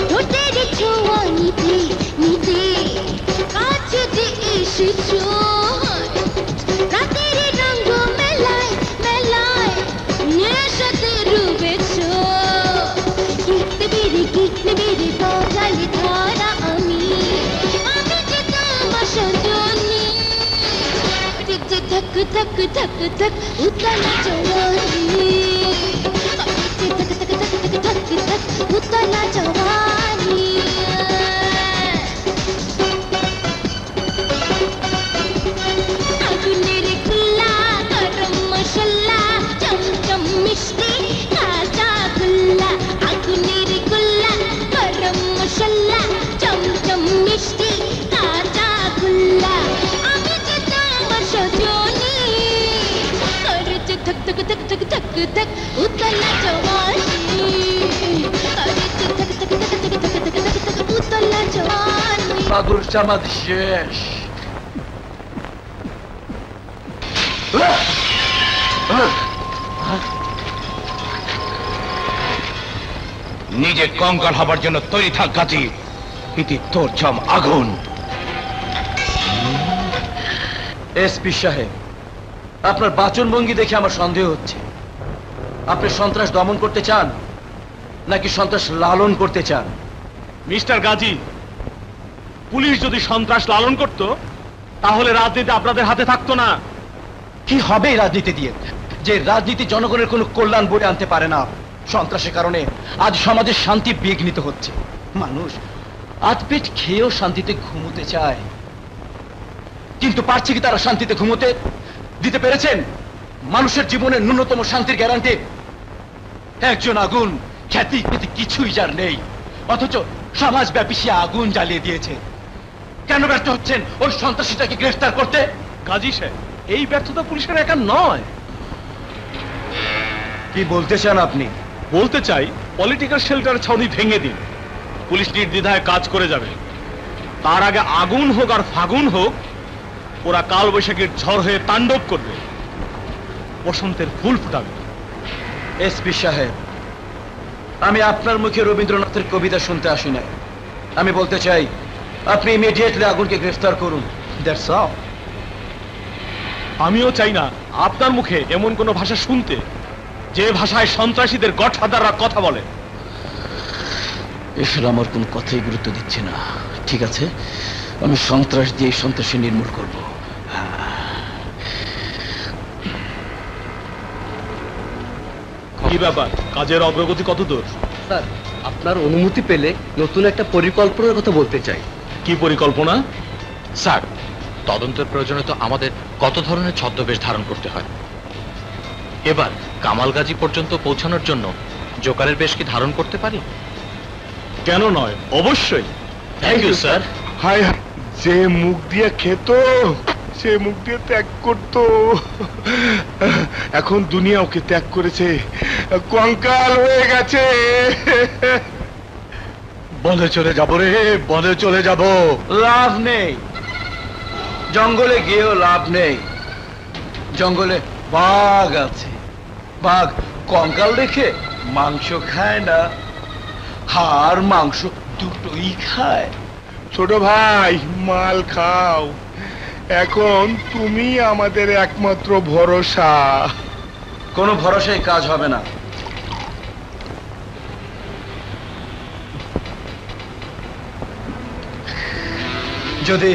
ঠোঁটের ছোঁয়া নিতে নিতে কাছে যে এসেছো, রাতের রঙ মেলায় মেলায় নেশাতে ডুবেছো। গিটতে বেড়ে বাজালে ধারা আমি যে তোমার সজনী যে ধক ধক ধক ধক উতালা জওয়ানি, ধক ধক ধক ধক উতালা জওয়ানি। আগুনের কুল্লা গরম মশলা চমচম মিষ্টি কাঁচা গোল্লা, আগুনের কুল্লা গরম মশলা চমচম মিষ্টি কাঁচা গোল্লা আমি যে তোমার সজনী করেছে ধক ধক ধক ধক ধক ধক উতালা জওয়ানি, করেছে ধক ধক ধক ধক ধক ধক ধক উতালা জওয়ানি। বাদুর জামাত শেষ। নিজে কঙ্কাল হবার জন্য তৈরি থাক গাজী, ইতি তোর জম আগুন। এসপি সাহেব, আপনার বাচনভঙ্গি দেখে আমার সন্দেহ হচ্ছে। আপনি সন্ত্রাস দমন করতে চান নাকি সন্ত্রাস লালন করতে চান? মিস্টার গাজী, পুলিশ যদি সন্ত্রাস লালন করত তাহলে রাজনীতি আপনাদের হাতে থাকতো না। কি হবে এই রাজনীতি দিয়ে, যে রাজনীতি জনগণের কোনো কল্যাণ বয়ে আনতে পারে না? সন্ত্রাসের কারণে আজ সমাজের শান্তি বিঘ্নিত হচ্ছে। মানুষ আধ পেট খেয়েও শান্তিতে ঘুমোতে চায়, কিন্তু পারছে কি তারা শান্তিতে ঘুমোতে দিতে পেরেছেন? মানুষের জীবনের ন্যূনতম শান্তির গ্যারান্টি একজন আগুন খ্যাতি কিছুই যার নেই, অথচ সমাজব্যাপী সে আগুন জ্বালিয়ে দিয়েছে। কেন ব্যর্থ হচ্ছেন ওই সন্ত্রাসীটাকে গ্রেফতার করতে? গাজী সাহেব, এই ব্যর্থতা পুলিশের একা নয়। কি বলতে চান আপনি? বলতে চাই, পলিটিক্যাল শেল্টার ছাউনি ভেঙে দিন, পুলিশ নির্দ্বিধায় কাজ করে যাবে। তার আগে আগুন হোক আর ফাগুন হোক, ওরা কাল বৈশাখীর ঝড় হয়ে তাণ্ডব করবে, বসন্তের ফুল ফুটাবে। এসপি সাহেব, আমি আপনার মুখে রবীন্দ্রনাথের কবিতা শুনতে আসি নাই। আমি বলতে চাই, আপনি ইমিডিয়েটলি আগুনকে গ্রেফতার করুন। That's all. আমিও চাই না আপনার মুখে এমন কোন ভাষা শুনতে যে ভাষায় সন্ত্রাসীদের গডফাদাররা কথা বলে। এসব আমার কোন কথাই গুরুত্ব দিচ্ছে না। ঠিক আছে, আমি সন্ত্রাস দিয়ে সন্ত্রাসী নির্মূল করব। কি ব্যাপার, কাজের অগ্রগতি কত দূর? স্যার, আপনার অনুমতি পেলে নতুন একটা পরিকল্পনার কথা বলতে চাই। কি পরিকল্পনা? স্যার, তদন্তের প্রয়োজনে তো আমাদের কত ধরনের ছদ্মবেশ ধারণ করতে হয়। এবার কামাল গাজী পর্যন্ত পৌঁছানোর জন্য জোকারের বেশ কি ধারণ করতে পারি? কেন নয়, অবশ্যই। Thank you sir. হায় হায়, যে মুখ দিয়ে খেত সে মুখ দিয়ে ত্যাগ করত, এখন দুনিয়া ওকে ত্যাগ করেছে, কঙ্কাল হয়ে গেছে। বনে চলে যাব রে, বনে চলে যাব। লাভ নেই, জঙ্গলে গিয়েও লাভ নেই। জঙ্গলে বাঘ আছে, বাঘ কঙ্কাল দেখে মাংস খায় না, হাড় মাংস দুটোই খায়। ছোট ভাই, মাল খাও, এখন তুমি আমাদের একমাত্র ভরসা। কোনো ভরসায় কাজ হবে না। যদি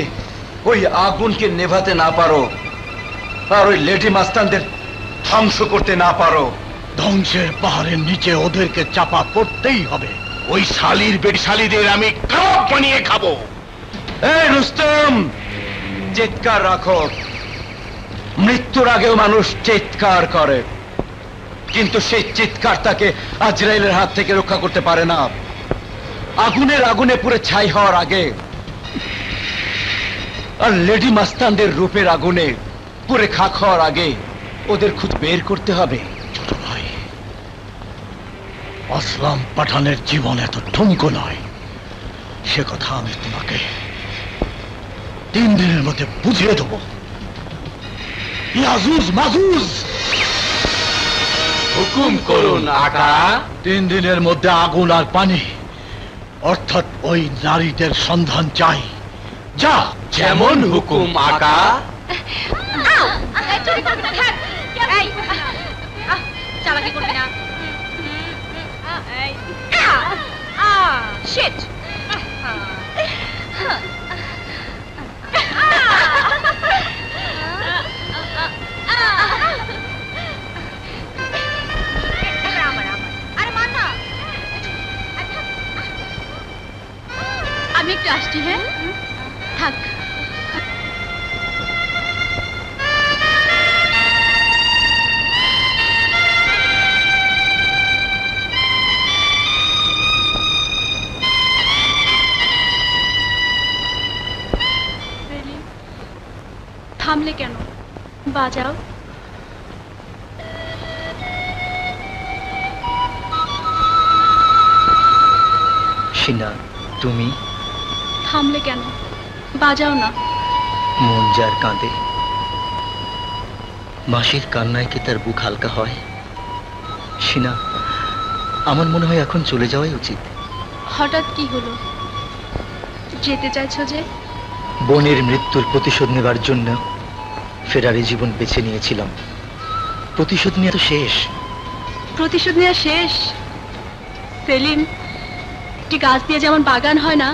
ওই আগুনকে নেভাতে না পারো, আর ওই লেডি মাস্তানদের ধ্বংস করতে না পারো, ধ্বংসের পাহাড়ের নিচে ওদেরকে চাপা পড়তেই হবে। ওই শালির বেটি শালিদের আমি কাবাব বানিয়ে খাবো। এই রুস্তম, চিৎকার রাখো। মৃত্যুর আগেও মানুষ চিৎকার করে, কিন্তু সেই চিৎকার তাকে আজরাইলের হাত থেকে রক্ষা করতে পারে না। আগুনে পুরে ছাই হওয়ার আগে আর লেডি মাস্তানদের রূপের আগুনে পুরে খাক হওয়ার আগে ওদের খুঁজ বের করতে হবে। ছোট ভাই, আসলাম পাঠানের জীবন এত ঠুনকো নয়, সে কথা আমি তোমাকে 3 দিনের মধ্যে বুঝিয়ে দেব। ইয়াজুজ মাজুজ, হুকুম করুন আকা। 3 দিনের মধ্যে আগুন আর পানি, অর্থাৎ ওই নারীদের সন্ধান চাই। যা। যেমন হুকুম আকা। চালাকি করবি না। শিট। আমি একটু আসছি। হ্যাঁ, থাক। থামলে কেন? বাজাও। শিনা, তুমি থামলে কেন? বাজাও না। মন যার কাঁদে, মাসির কান্নায় কি তার বুক হালকা হয়? শিনা, আমার মনে হয় এখন চলে যাওয়াই উচিত। হঠাৎ কি হলো? যেতে চাইছো যে? বোনের মৃত্যুর প্রতিশোধ নেবার জন্য ফেরারি জীবন বেছে নিয়েছিলাম। প্রতিশোধ নেওয়া তো শেষ। প্রতিশোধ নেওয়া শেষ? সেলিম, একটি গাছ দিয়ে যেমন বাগান হয় না,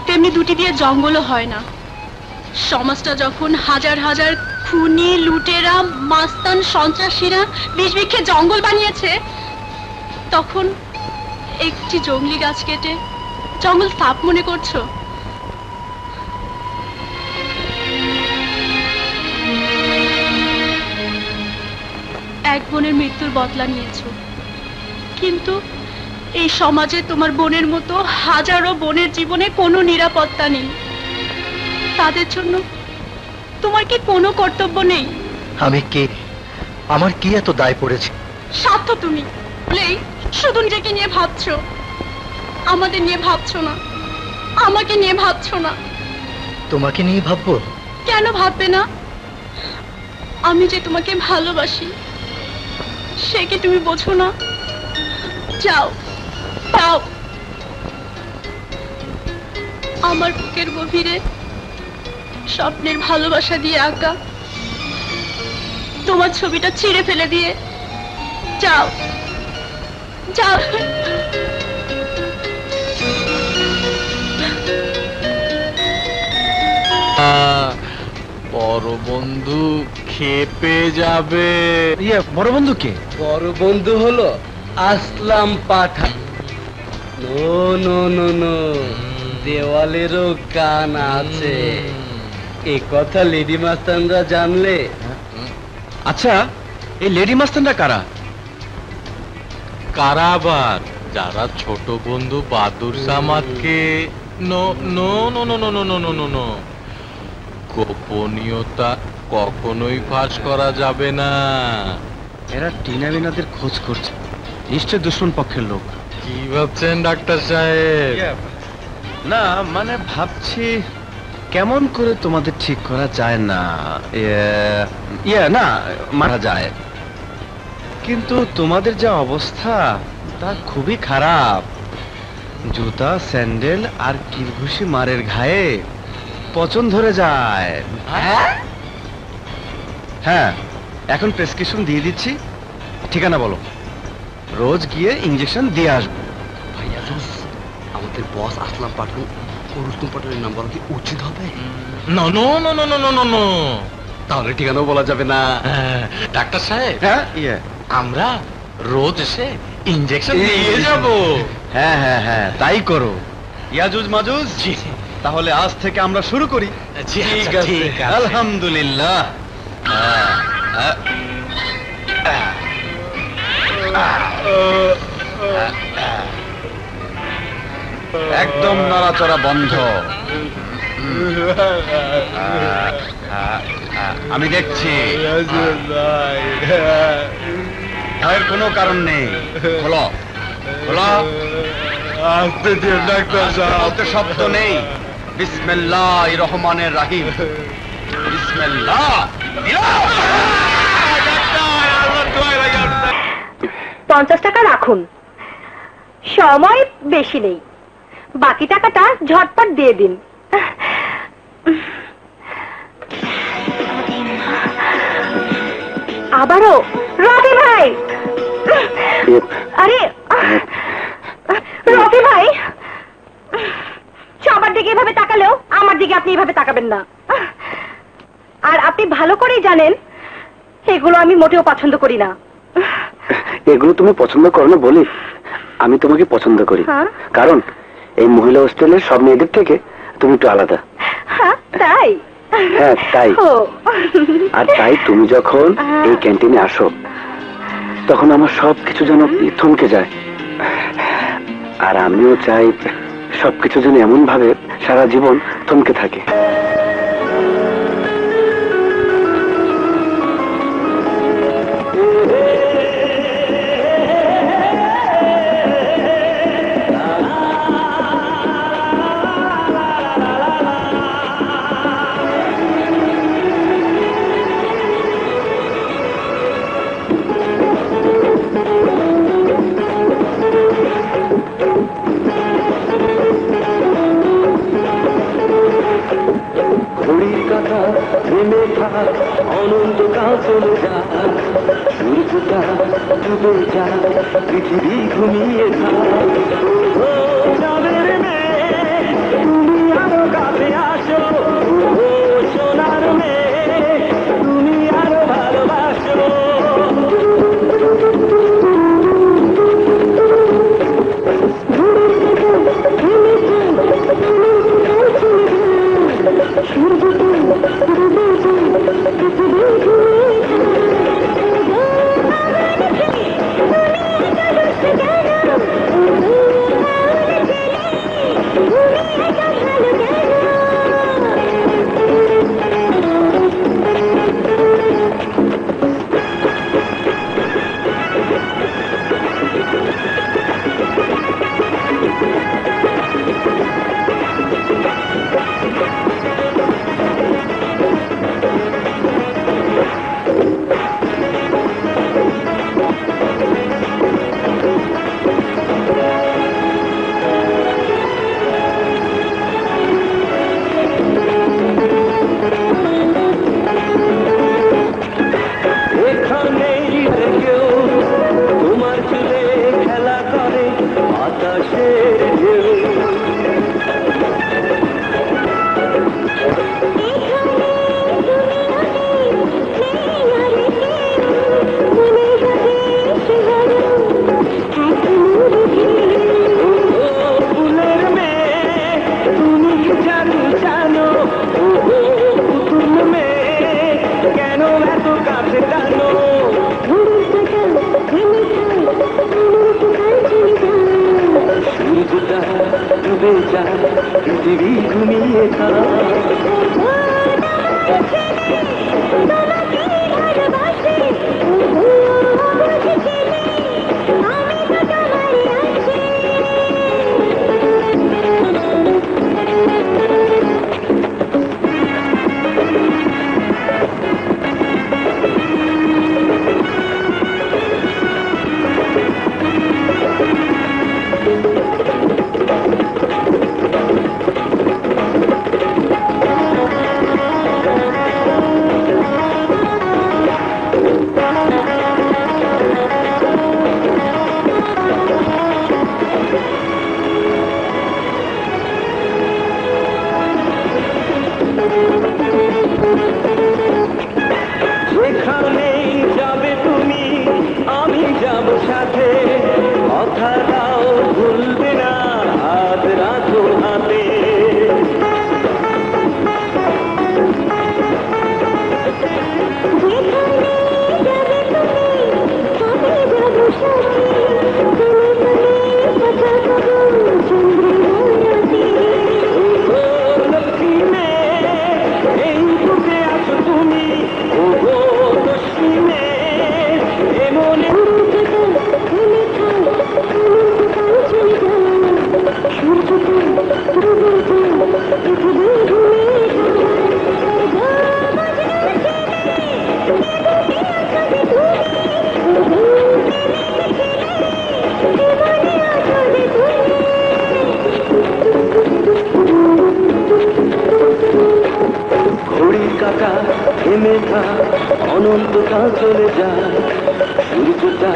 তেমনি দুটি দিয়ে জঙ্গলও হয় না। সমাজটা যখন হাজার হাজার খুনি, লুটেরা, মাস্তান, সন্ত্রাসীরা বিষবৃক্ষে জঙ্গল বানিয়েছে, তখন একটি জংলি গাছ কেটে জঙ্গল সাপ মনে করছো? এক বোনের মৃত্যুর বদলা নিয়েছো, কিন্তু এই সমাজে তোমার বোনের মতো হাজারো বোনের জীবনে কোনো নিরাপত্তা নেই। তাদের জন্য তোমার কি কোনো কর্তব্য নেই? আমি কে? আমার কি এত দায় পড়েছে? স্বার্থ তুমি বলেই শুধু নিজেকে নিয়ে ভাবছো, আমাদের নিয়ে ভাবছো না, আমাকে নিয়ে ভাবছো না। তোমাকে নিয়ে ভাববো? কেন ভাববে না? আমি যে তোমাকে ভালোবাসি, সে কি তুমি বোঝো না? যাও যাও, আমার বুকের গভীরে স্বপ্নের ভালোবাসা দিয়ে আঁকা তোমার ছবিটা ছিঁড়ে ফেলে দিয়ে যাও যাও। বড় বন্ধু খেপে যাবে। বড় বন্ধু কে? বড় বন্ধু হলো আসলাম পাঠান। নো নো নো নো, দেওয়ালেরও কান আছে। এ কথা লেডি মাস্তানরা জানলে। আচ্ছা, এই লেডি মাস্তানরা কারা? কারাবার যারা ছোট বন্ধু বাদুর সামাদকে no no no no no no no no no no গোপনীয়তা কখনোই ফাঁস করা যাবে না। এরা টিনা বিনাদের খোঁজ করছে, নিশ্চয় দুশ্মন পক্ষের লোক। কি ভাবছেন ডাক্তার সাহেব? না মানে ভাবছি কেমন করে তোমাদের ঠিক করা যায় না। না মারা যায়, কিন্তু তোমাদের যা অবস্থা তা খুবই খারাপ। জুতা, স্যান্ডেল আর কিলঘুষি মারের ঘায়ে পচন ধরে যায়। হ্যাঁ, এখন প্রেসক্রিপশন দিয়ে দিচ্ছি, ঠিকানা বলো, রোজ গিয়ে ইঞ্জেকশন দিয়ে আসবো। ভাইয়া আমাদের বস আসলাম পাঠান রুস্তম পাটোয়ারির নাম বলা কি উচিত হবে? No no no no no no no no. তাহলে ঠিকানাও বলা যাবে না। ডাক্তার সাহেব, হ্যাঁ ইয়ে আমরা রোজ এসে ইনজেকশন দিয়ে যাব। হ্যাঁ হ্যাঁ হ্যাঁ, তাই করো। ইয়াজুজ মাজুজ, তাহলে আজ থেকে আমরা শুরু করি। ঠিক আছে। আলহামদুলিল্লাহ। একদম নড়াচড়া বন্ধ। আমি দেখছি ভয়ের কোনো কারণ নেই। খোলো খোলো। ডাক্তার শব্দ নেই। বিসমিল্লাহির রহমানির রহিম। বিসমিল্লাহ। 50 টাকা রাখুন, সময় বেশি নেই, বাকি টাকাটা ঝটপট দিয়ে দিন। আবারও রবি ভাই, আরে রবি ভাই, সবার দিকে এভাবে তাকালেও আমার দিকে আপনি এভাবে তাকাবেন না। আর আপনি ভালো করেই জানেন এগুলো আমি মোটেও পছন্দ করি না। এগুলো তুমি পছন্দ করো না বলি আমি তোমাকে পছন্দ করি, কারণ এই মহিলা হোস্টেলের সব মেয়েদের থেকে তুমি একটু আলাদা। তাই? হ্যাঁ তাই। আর তাই তুমি যখন এই ক্যান্টিনে আসো তখন আমার সবকিছু যেন থমকে যায়। আর আমিও চাই সবকিছু যেন এমন ভাবে সারা জীবন থমকে থাকে। অনন্তকাল চলে যায়, সূর্যটা ডুবে যায়, পৃথিবী ঘুমিয়ে যায়। চাঁদের মেয়ে তুমি আরো কাছে আসো, সোনার মেয়ে তুমি আরো ভালোবাসো। পৃথিবী ঘুমিয়ে সাথে কথা দাও ভুলবে না হাত রাখো হাতে অনন্তকাল চলে যায় সূর্যটা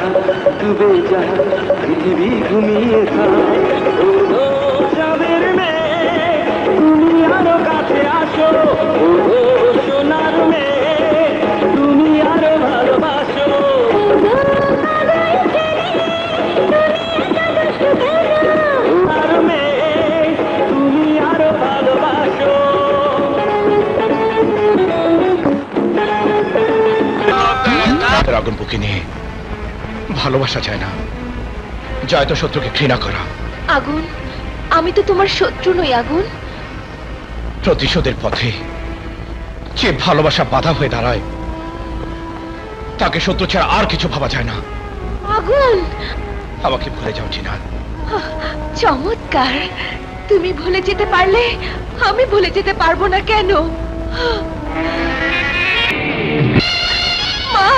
ডুবে যায় পৃথিবী ঘুমিয়ে যায় চাঁদের মেয়ে তুমি আরো কাছে আসো ও সোনার মেয়ে তুমি আরো ভালোবাসো সোনার মেয়ে তুমি আরো ভালোবাসো আগুন বুকে নিয়ে ভালোবাসা চায় না, যায় তো শত্রুকে ঘৃণা করা। আগুন, আমি তো তোমার শত্রু নই আগুন। প্রতিশোধের পথে যে ভালোবাসা বাধা হয়ে দাঁড়ায় তাকে শত্রু ছাড়া আর কিছু ভাবা যায় না। আগুন, আমাকে ভুলে যাও জিনা। চমৎকার, তুমি ভুলে যেতে পারলে আমি ভুলে যেতে পারবো না কেন? মা,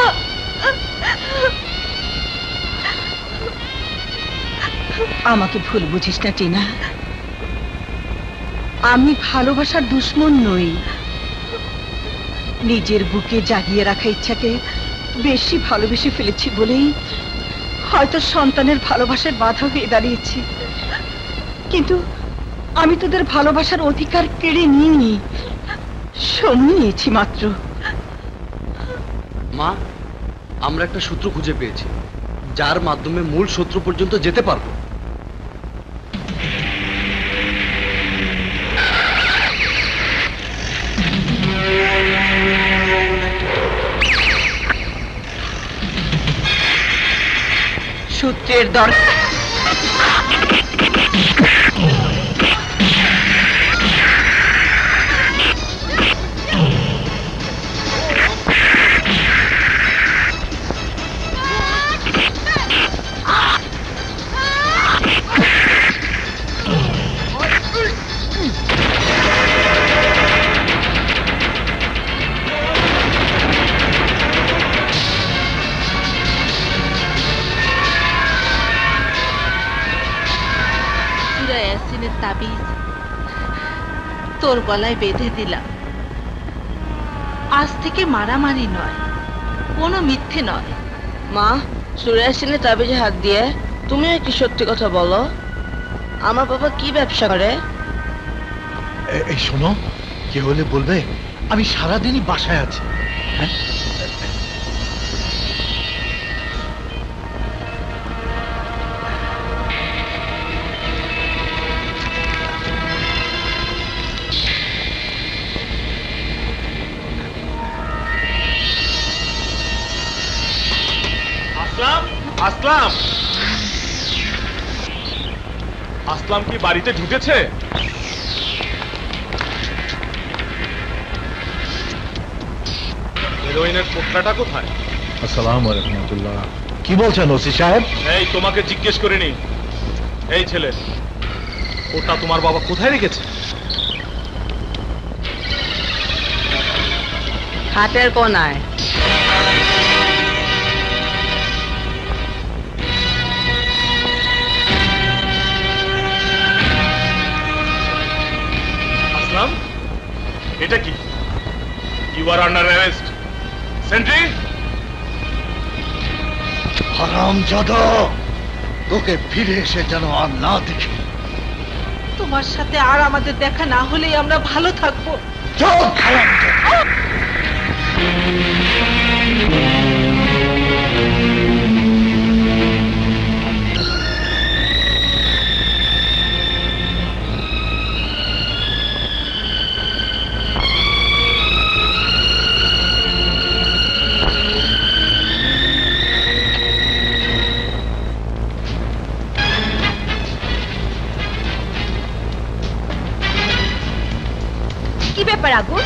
আমাকে ভুল বুঝিস না টিনা, আমি ভালোবাসার দুশ্মন নই। নিজের বুকে জাগিয়ে রাখা ইচ্ছাকে বেশি ভালোবেসে ফেলেছি বলেই হয়তো সন্তানের ভালোবাসার বাধা হয়ে দাঁড়িয়েছি, কিন্তু আমি তোদের ভালোবাসার অধিকার কেড়ে নিইনি, সময় নিয়েছি মাত্র। মা, আমরা একটা সূত্র খুঁজে পেয়েছি যার মাধ্যমে মূল শত্রু পর্যন্ত যেতে পারবো। সূত্রের দরকার তাবিজ তোর গলায় বেঁধে দিলাম। আজ থেকে মারামারি নয়, কোনো মিথ্যে নয়। মা, সুরেশিনের তাবিজে হাত দিয়ে তুমিও কি সত্যি কথা বলো? আমার বাবা কি ব্যবসা করে? এই শোনো, কে হলে বলবে আমি সারাদিনই বাসায় আছি। হ্যাঁ, আসলাম, আসলাম কি বাড়িতে ঢুকেছে? হিরোইনের পোটলাটা কোথায়? আসসালামু আলাইকুম রাহমাতুল্লাহ। কি বলছেন ওসি সাহেব? এই তোমাকে জিজ্ঞেস করিনি। এই ছেলে, ওটা তোমার বাবা কোথায় রেখেছে? হাটের কোনায়। আসলাম, এটা কি? You are under arrest. Sentry! হারামজাদা, তোকে ফিরে এসে যেন আর না দেখি। তোমার সাথে আর আমাদের দেখা না হলেই আমরা ভালো থাকবো। চুপ, হারামজাদা। ব্যাপার আগুন?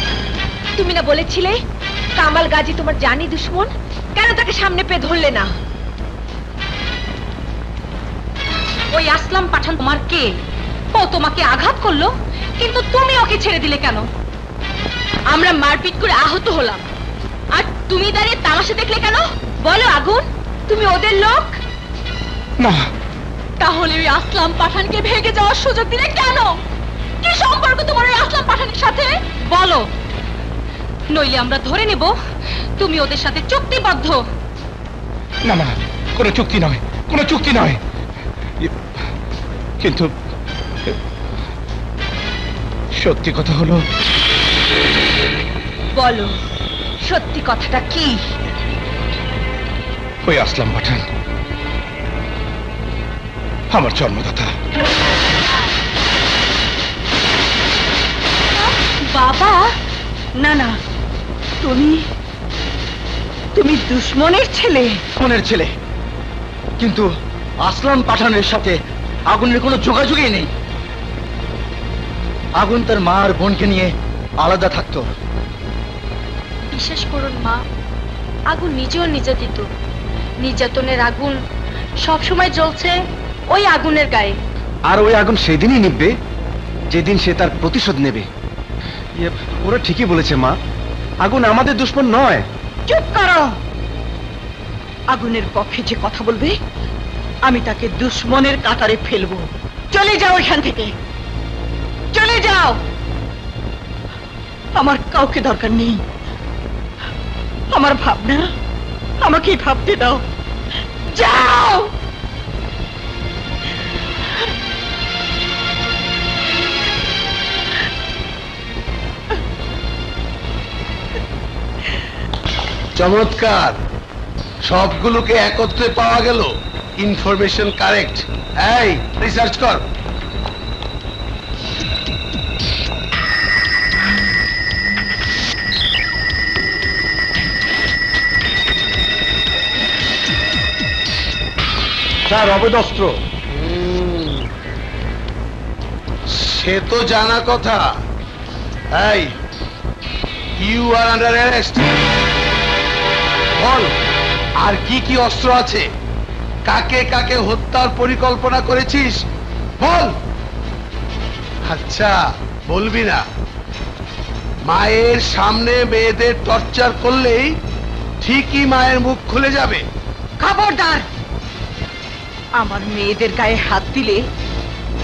তুমি না বলেছিলে কামাল গাজী তোমার জানি দুশ্মন? কেন তাকে সামনে পেয়ে ধরলে না? ওই আসলাম পাঠান তোমার কে? ও তোমাকে আঘাত করলো, কিন্তু তুমি ওকে ছেড়ে দিলে কেন? আমরা মারপিট করে আহত হলাম, আর তুমি দাঁড়িয়ে তামাশা দেখলে কেন? বলো আগুন, তুমি ওদের লোক? না। তাহলে ওই আসলাম পাঠানকে ভেগে যাওয়ার সুযোগ দিলে কেন? কি সম্পর্ক তোমার ওই আসলাম পাঠানের সাথে? বলো, নইলে আমরা ধরে নেব তুমি ওদের সাথে চুক্তিবদ্ধ। না না, কোনো চুক্তি নয়, কোনো চুক্তি নয়। কিন্তু সত্যি কথা হলো। বলো, সত্যি কথাটা কি? ওই আসলাম পাঠান আমার জন্মদাতা। বাবা, না না, তুমি দুশ্মনের ছেলে। মনের ছেলে, কিন্তু আসলাম পাঠানের সাথে আগুনের কোনো যোগাযোগই নেই। আগুন তার মা আর বোনকে নিয়ে আলাদা থাকতো। বিশ্বাস করুন মা, আগুন নিজেও নির্যাতিত। নির্যাতনের আগুন সবসময় জ্বলছে ওই আগুনের গায়ে। আর ওই আগুন সেদিনই নিববে যেদিন সে তার প্রতিশোধ নেবে। ওরা ঠিকই বলেছে মা, আগুন আমাদের দুশ্মন নয়। চুপ করো। আগুনের পক্ষে যে কথা বলবে আমি তাকে দুশ্মনের কাতারে ফেলবো। চলে যাও এখান থেকে, চলে যাও। আমার কাউকে দরকার নেই। আমার ভাবনা আমাকেই ভাবতে দাও। যাও। চমৎকার, সবগুলোকে একত্রে পাওয়া গেল। Information correct. এই রিসার্চ কর। স্যার, অবৈধ অস্ত্র। সে তো জানা কথা। এই, ইউ আর আন্ডার অ্যারেস্ট। বল, আর কি কি অস্ত্র আছে? কাকে কাকে হত্যার পরিকল্পনা করেছিস বল। আচ্ছা, বলবি না? মায়ের সামনে মেয়েদের টর্চার করলেই ঠিকই মায়ের মুখ খুলে যাবে। খবরদার, আমার মেয়েদের গায়ে হাত দিলে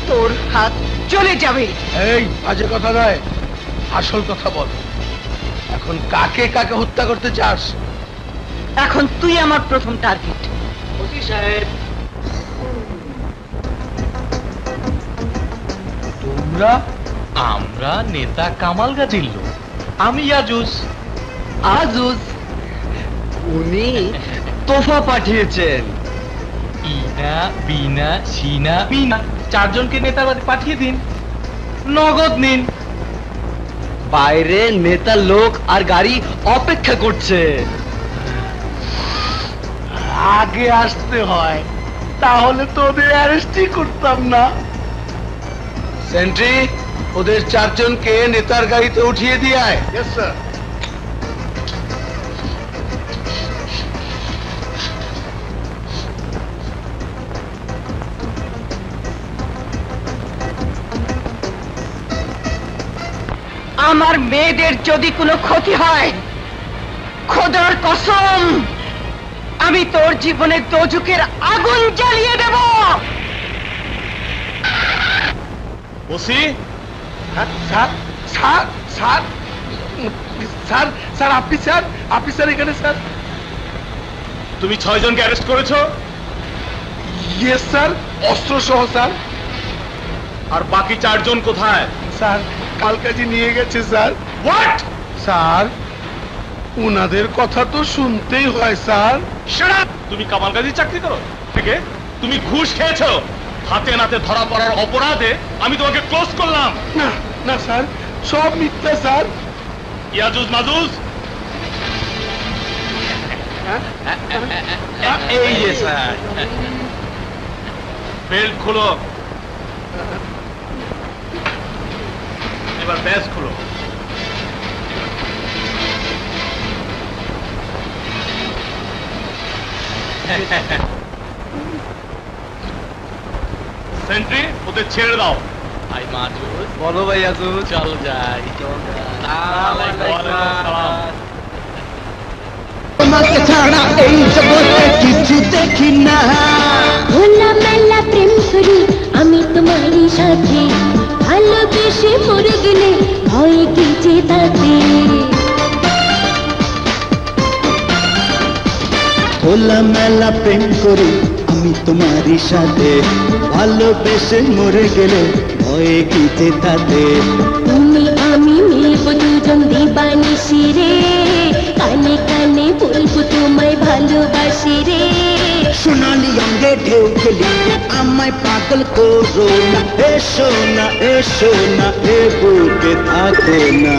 তোর হাত চলে যাবে। এই বাজে কথা নয়, আসল কথা বল। এখন কাকে কাকে হত্যা করতে চাস? এখন তুই আমার প্রথম টার্গেট। তোমরা? আমরা নেতা কামাল গাজীর লোক। আমি আজুজ। আজুজ? উনি তোফা পাঠিয়েছেন। ইনা, বিনা, সিনা, মিনা, চারজনকে নেতার বাড়ি পাঠিয়ে দিন, নগদ নিন। বাইরে নেতা লোক আর গাড়ি অপেক্ষা করছে। আগে আসতে হয়, তাহলে তো ওদের অ্যারেস্টই করতাম না। সেন্ট্রি, ওদের চারজনকে নেতার গাড়িতে উঠিয়ে দিয়ে আয়। Yes sir. আমার মেয়েদের যদি কোনো ক্ষতি হয়, খোদার কসম, আমি তোর জীবনের দোজখের আগুন জ্বালিয়ে দেব। OC, sir sir sir sir sir আপনি স্যার, আপনি স্যার এখানে স্যার। তুমি 6 জনকে অ্যারেস্ট করেছো? ইয়েস স্যার, অস্ত্র সহ স্যার। আর বাকি 4 জন কোথায়? স্যার, কালকাজি নিয়ে গেছে স্যার। হোয়াট? স্যার, উনাদের কথা তো শুনতেই হয় স্যার। Shut up! তুমি কামাল গাজীর চাকরি করো? থেকে তুমি ঘুষ খেয়েছো? হাতে নাতে ধরা পড়ার অপরাধে আমি তোমাকে ক্লোজ করলাম। না না স্যার, সব মিথ্যা স্যার। ইয়াজুজ মাজুজ, এই যে স্যার। বেল্ট খুলো, এবার ব্যাস খুলো। সেন্ট্রি ওদের ছেড়ে দাও। ভাই মাজুদ, বলো ভাই আজু, চল যাই। তোমাকে ছাড়া এই জগতে কিছু দেখি না। খোলা মেলা প্রেম করি আমি তোমারই সাথে, ভালোবেসে মরে গেলে ভয় কি যে তাতে। খোলা মেলা প্রেম করি আমি তোমারই সাথে, ভালোবেসে মরে গেলে ভয়ে কি যে তাতে। তুমি আমি মিলবো দুজন দিবানিশি রে, কানে কানে বলবো তোমায় ভালোবাসি রে। সোনালি অঙ্গে ঢেউ খেলি আমায় পাগল করো না, এসো না এসো না এ বুকে থাকো না।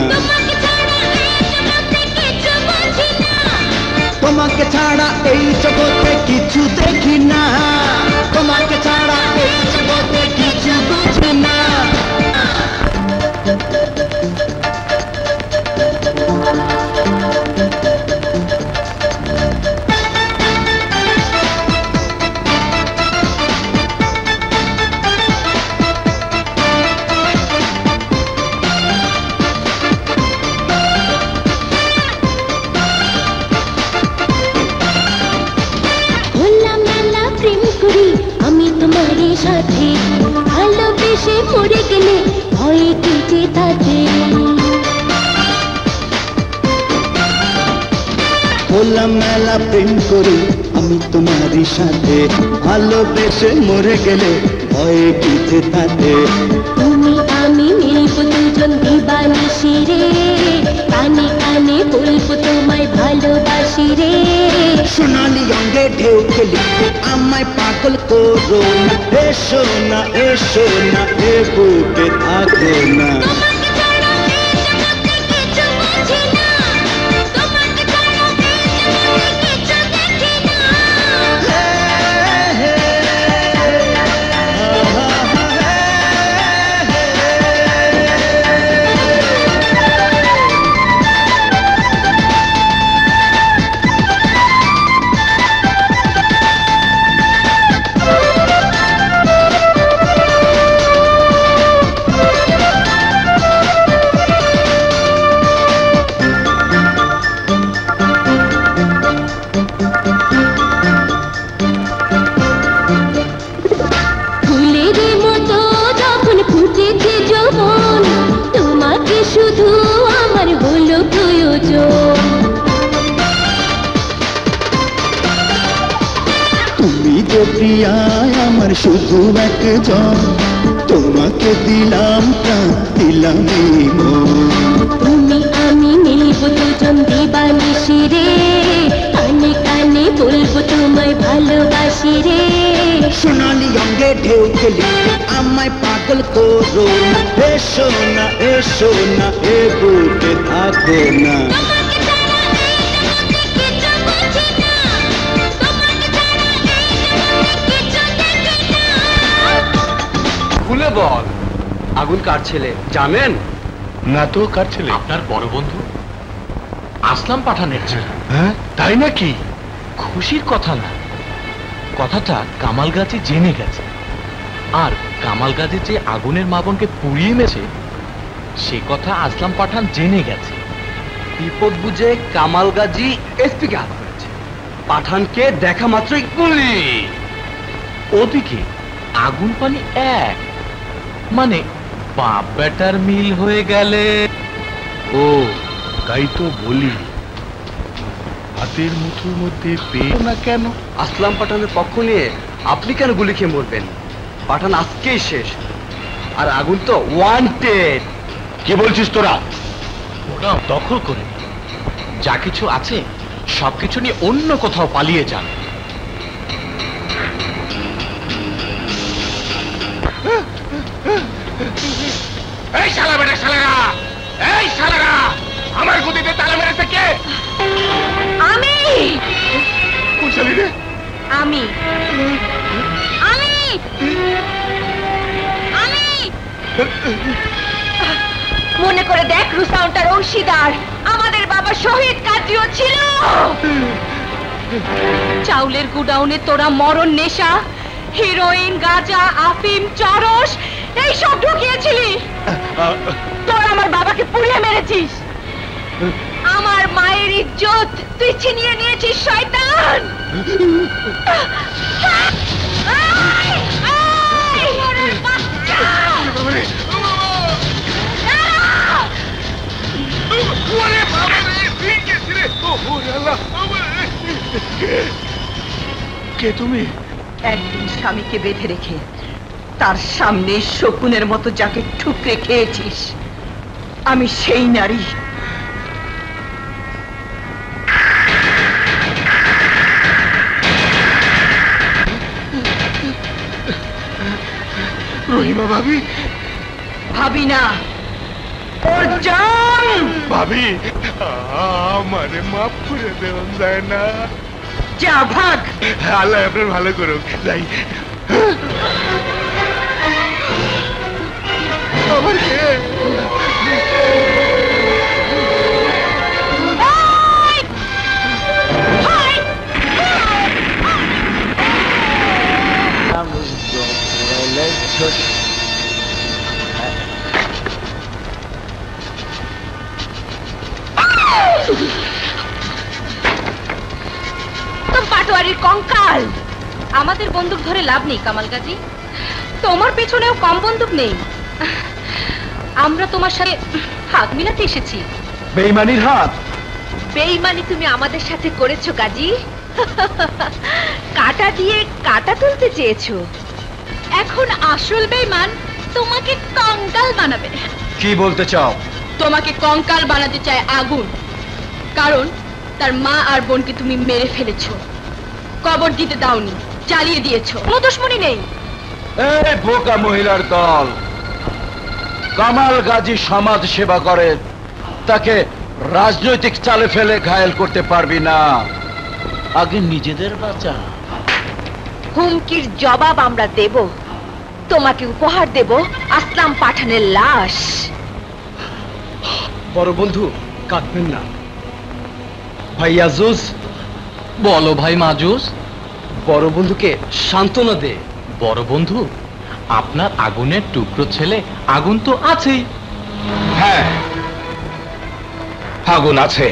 তোমাকে ছাড়া এই জগতে কিছু দেখি না, তোমাকে ছাড়া এই জগতে কিছু বুঝি না। খোলা মেলা প্রেম করি আমি তোমারই সাথে, ভালোবেসে মরে গেলে ভয় কি যে তাতে। খোলা মেলা প্রেম করি আমি তোমারই সাথে, ভালোবেসে মরে গেলে ভয়ে কি যে তাতে। তুমি আমি মিলবো দুজন দিবানিশি রে, কানে কানে বলবো তোমায় ভালোবাসি রে। সোনালি অঙ্গে ঢেউ খেলি আমায় পাগল করো না, এসো না এসো না এ বুকে থাকো না। ফুলের মতো যখন ফুটেছে যৌবন, তোমাকে শুধু আমার হলো প্রয়োজন। তুমি যে প্রিয়া আমার শুধু একজন, তোমাকে দিলাম প্রাণ দিলাম এই মন। তুমি আমি মিলবো দুজন দিবানিশি রে, কানে কানে বলবো তোমায় ভালোবাসি রে। সোনালি অঙ্গে ঢেউ খেলি আমায় পাগল করো না, এসো না এসো না এ বুকে থাকো না। খুলে বল, আগুন কার ছেলে জানেন? না তো, কার ছেলে? আপনার বড় বন্ধু আসলাম পাঠানের ছেলে। হ্যাঁ, তাই নাকি? খুশির কথা না, কথাটা কামাল গাজী জেনে গেছে। আর কামাল গাজী যে আগুনের মা বোনকে পুড়িয়ে মেছে সে কথা আসলাম পাঠান জেনে গেছে। বিপদ বুঝে কামাল গাজী এসপি কে হাত করেছে, পাঠানকে দেখা মাত্রই গুলি। ওদিকে আগুন পানি এক, মানে বাপ বেটার মিল হয়ে গেলে। ও তাই তো বলি, হাতের মুঠোর মধ্যে পেয়ে না কেন? আসলাম পাঠানের পক্ষ নিয়ে আপনি কেন গুলি খেয়ে মরবেন? পাঠান আজকেই শেষ, আর আগুন তো ওয়ান্টেড। কি বলছিস তোরা? ওরা দখল করে যা কিছু আছে সবকিছু নিয়ে অন্য কোথাও পালিয়ে যান। এই শালা বেটা শালারা, এই শালারা, আমার গদিতে তালা মেরেছে কে? আমি কোন শালি রে? আমি আমি আমি মনে করে দেখ রুসাউন্টার অংশীদার, আমাদের বাবা শহীদ কাজীও ছিল। চাউলের গুডাউনে তোরা মরণ নেশা, হিরোইন, গাঁজা, আফিম, চরস এইসব ঢুকিয়েছিলি। তোরা আমার বাবাকে পুড়িয়ে মেরেছিস। আমার মায়ের ইজ্জত তুই ছিনিয়ে নিয়েছিস শয়তান। কে তুমি? একদিন স্বামীকে বেঁধে রেখে তার সামনে শকুনের মতো যাকে ঠুকরে খেয়েছিস, আমি সেই নারী। রহিমা ভাবি। ভাবি না, ওর জান। ভাবি, আমারে মাফ করে দেওয়া যায় না? যা ভাগ। আল্লাহ আপনার ভালো করুক। যাই। আমার কে? পাটোয়ারির কঙ্কাল। আমাদের বন্দুক ধরে লাভ নেই কামাল গাজী, তোমার পেছনেও কম বন্দুক নেই। আমরা তোমার সাথে হাত মিলাতে এসেছি। বেঈমানির হাত। বেঈমানি তুমি আমাদের সাথে করেছো গাজী। কাটা দিয়ে কাটা তুলতে চেয়েছো। এখন আসল বেঈমান তোমাকে কঙ্কাল বানাবে। কি বলতে চাও? তোমাকে কঙ্কাল বানাতে চায় আগুন, কারণ তার মা আর বোনকে তুমি মেরে ফেলেছো, কবর দিতে দাওনি, জ্বালিয়ে দিয়েছো। কোনো দুশ্মনী নেই। এই বোকা মহিলার দল, কামাল গাজী সমাজ সেবা করে, তাকে রাজনৈতিক চালে ফেলে ঘায়েল করতে পারবি না। আগে নিজেদের বাঁচা। হুমকির জবাব আমরা দেব। তোমাকে উপহার দেব আসলাম পাঠানের লাশ। বড় বন্ধু, কাঁদবেন না। ভাই আজুজ। বলো ভাই মাজুস। বড় বন্ধুকে সান্ত্বনা দে। বড় বন্ধু, আপনার আগুনের টুকরো ছেলে আগুন তো আছেই। হ্যাঁ, আগুন আছে।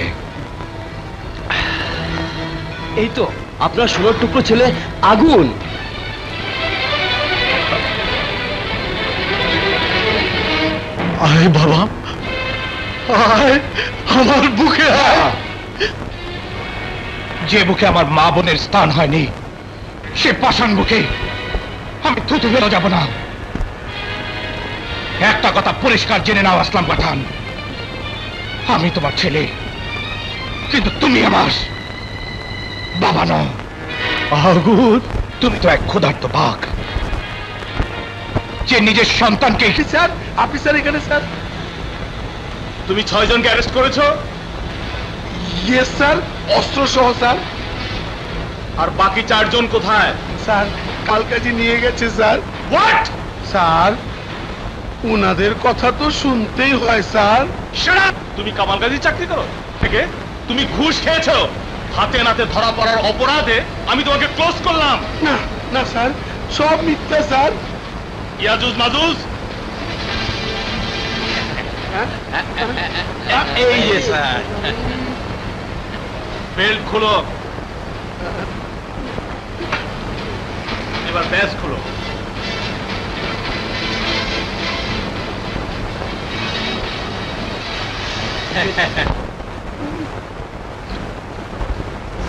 এই তো আপনার সোনার টুকরো ছেলে আগুন। আয় বাবা, আয় আমার বুকে আয়। যে বুকে আমার মা বোনের স্থান হয়নি, সে পাষাণ বুকে আমি থুতু ফেলে যাব না। একটা কথা পরিষ্কার জেনে নাও আসলাম পাঠান, আমি তোমার ছেলে, কিন্তু তুমি আমার বাবা নও। আগুন, তুমি তো এক ক্ষুধার্ত বাঘ, যে নিজের সন্তানকে। স্যার, আপনি স্যার এখানে? স্যার, তুমি 6 জনকে অ্যারেস্ট করেছো? ইয়েস স্যার, অস্ত্র সহ স্যার। আর বাকি 4 জন কোথায়? স্যার, কালকাজি নিয়ে গেছে স্যার। হোয়াট? স্যার, উনাদের কথা তো শুনতেই হয় স্যার। Shut up! তুমি কামাল গাজী চাকরি করো থেকে তুমি ঘুষ খেয়েছো। হাতে নাতে ধরা পড়ার অপরাধে আমি তোমাকে ক্লোজ করলাম। না না স্যার, সব মিথ্যা স্যার। ইয়াজুজ মাজুজ, এই যে স্যার। বেল্ট খুলো, এবার ব্যাজ খুলো।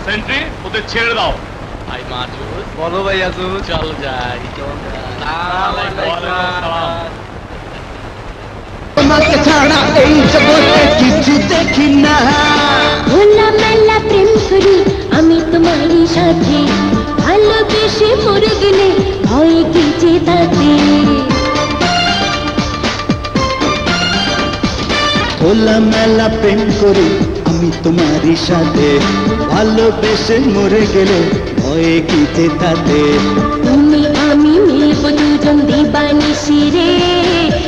সেন্ট্রি, ওদের ছেড়ে দাও। ভাই মাজুস। বলো ভাই আজুজ। চল যাই। তোমাকে ছাড়া এই জগতে কিছু দেখি না। ভোলা মেলা প্রেম করি আমি তোমারই সাথে, ভালোবেসে মরে গেলে ভয় কিছু তাতে। খোলা মেলা প্রেম করি আমি তোমারই সাথে, ভালোবেসে মরে গেলে ভয়ে কিছে তাতে। তুমি আমি মিলব দুজন দিবানিশি রে,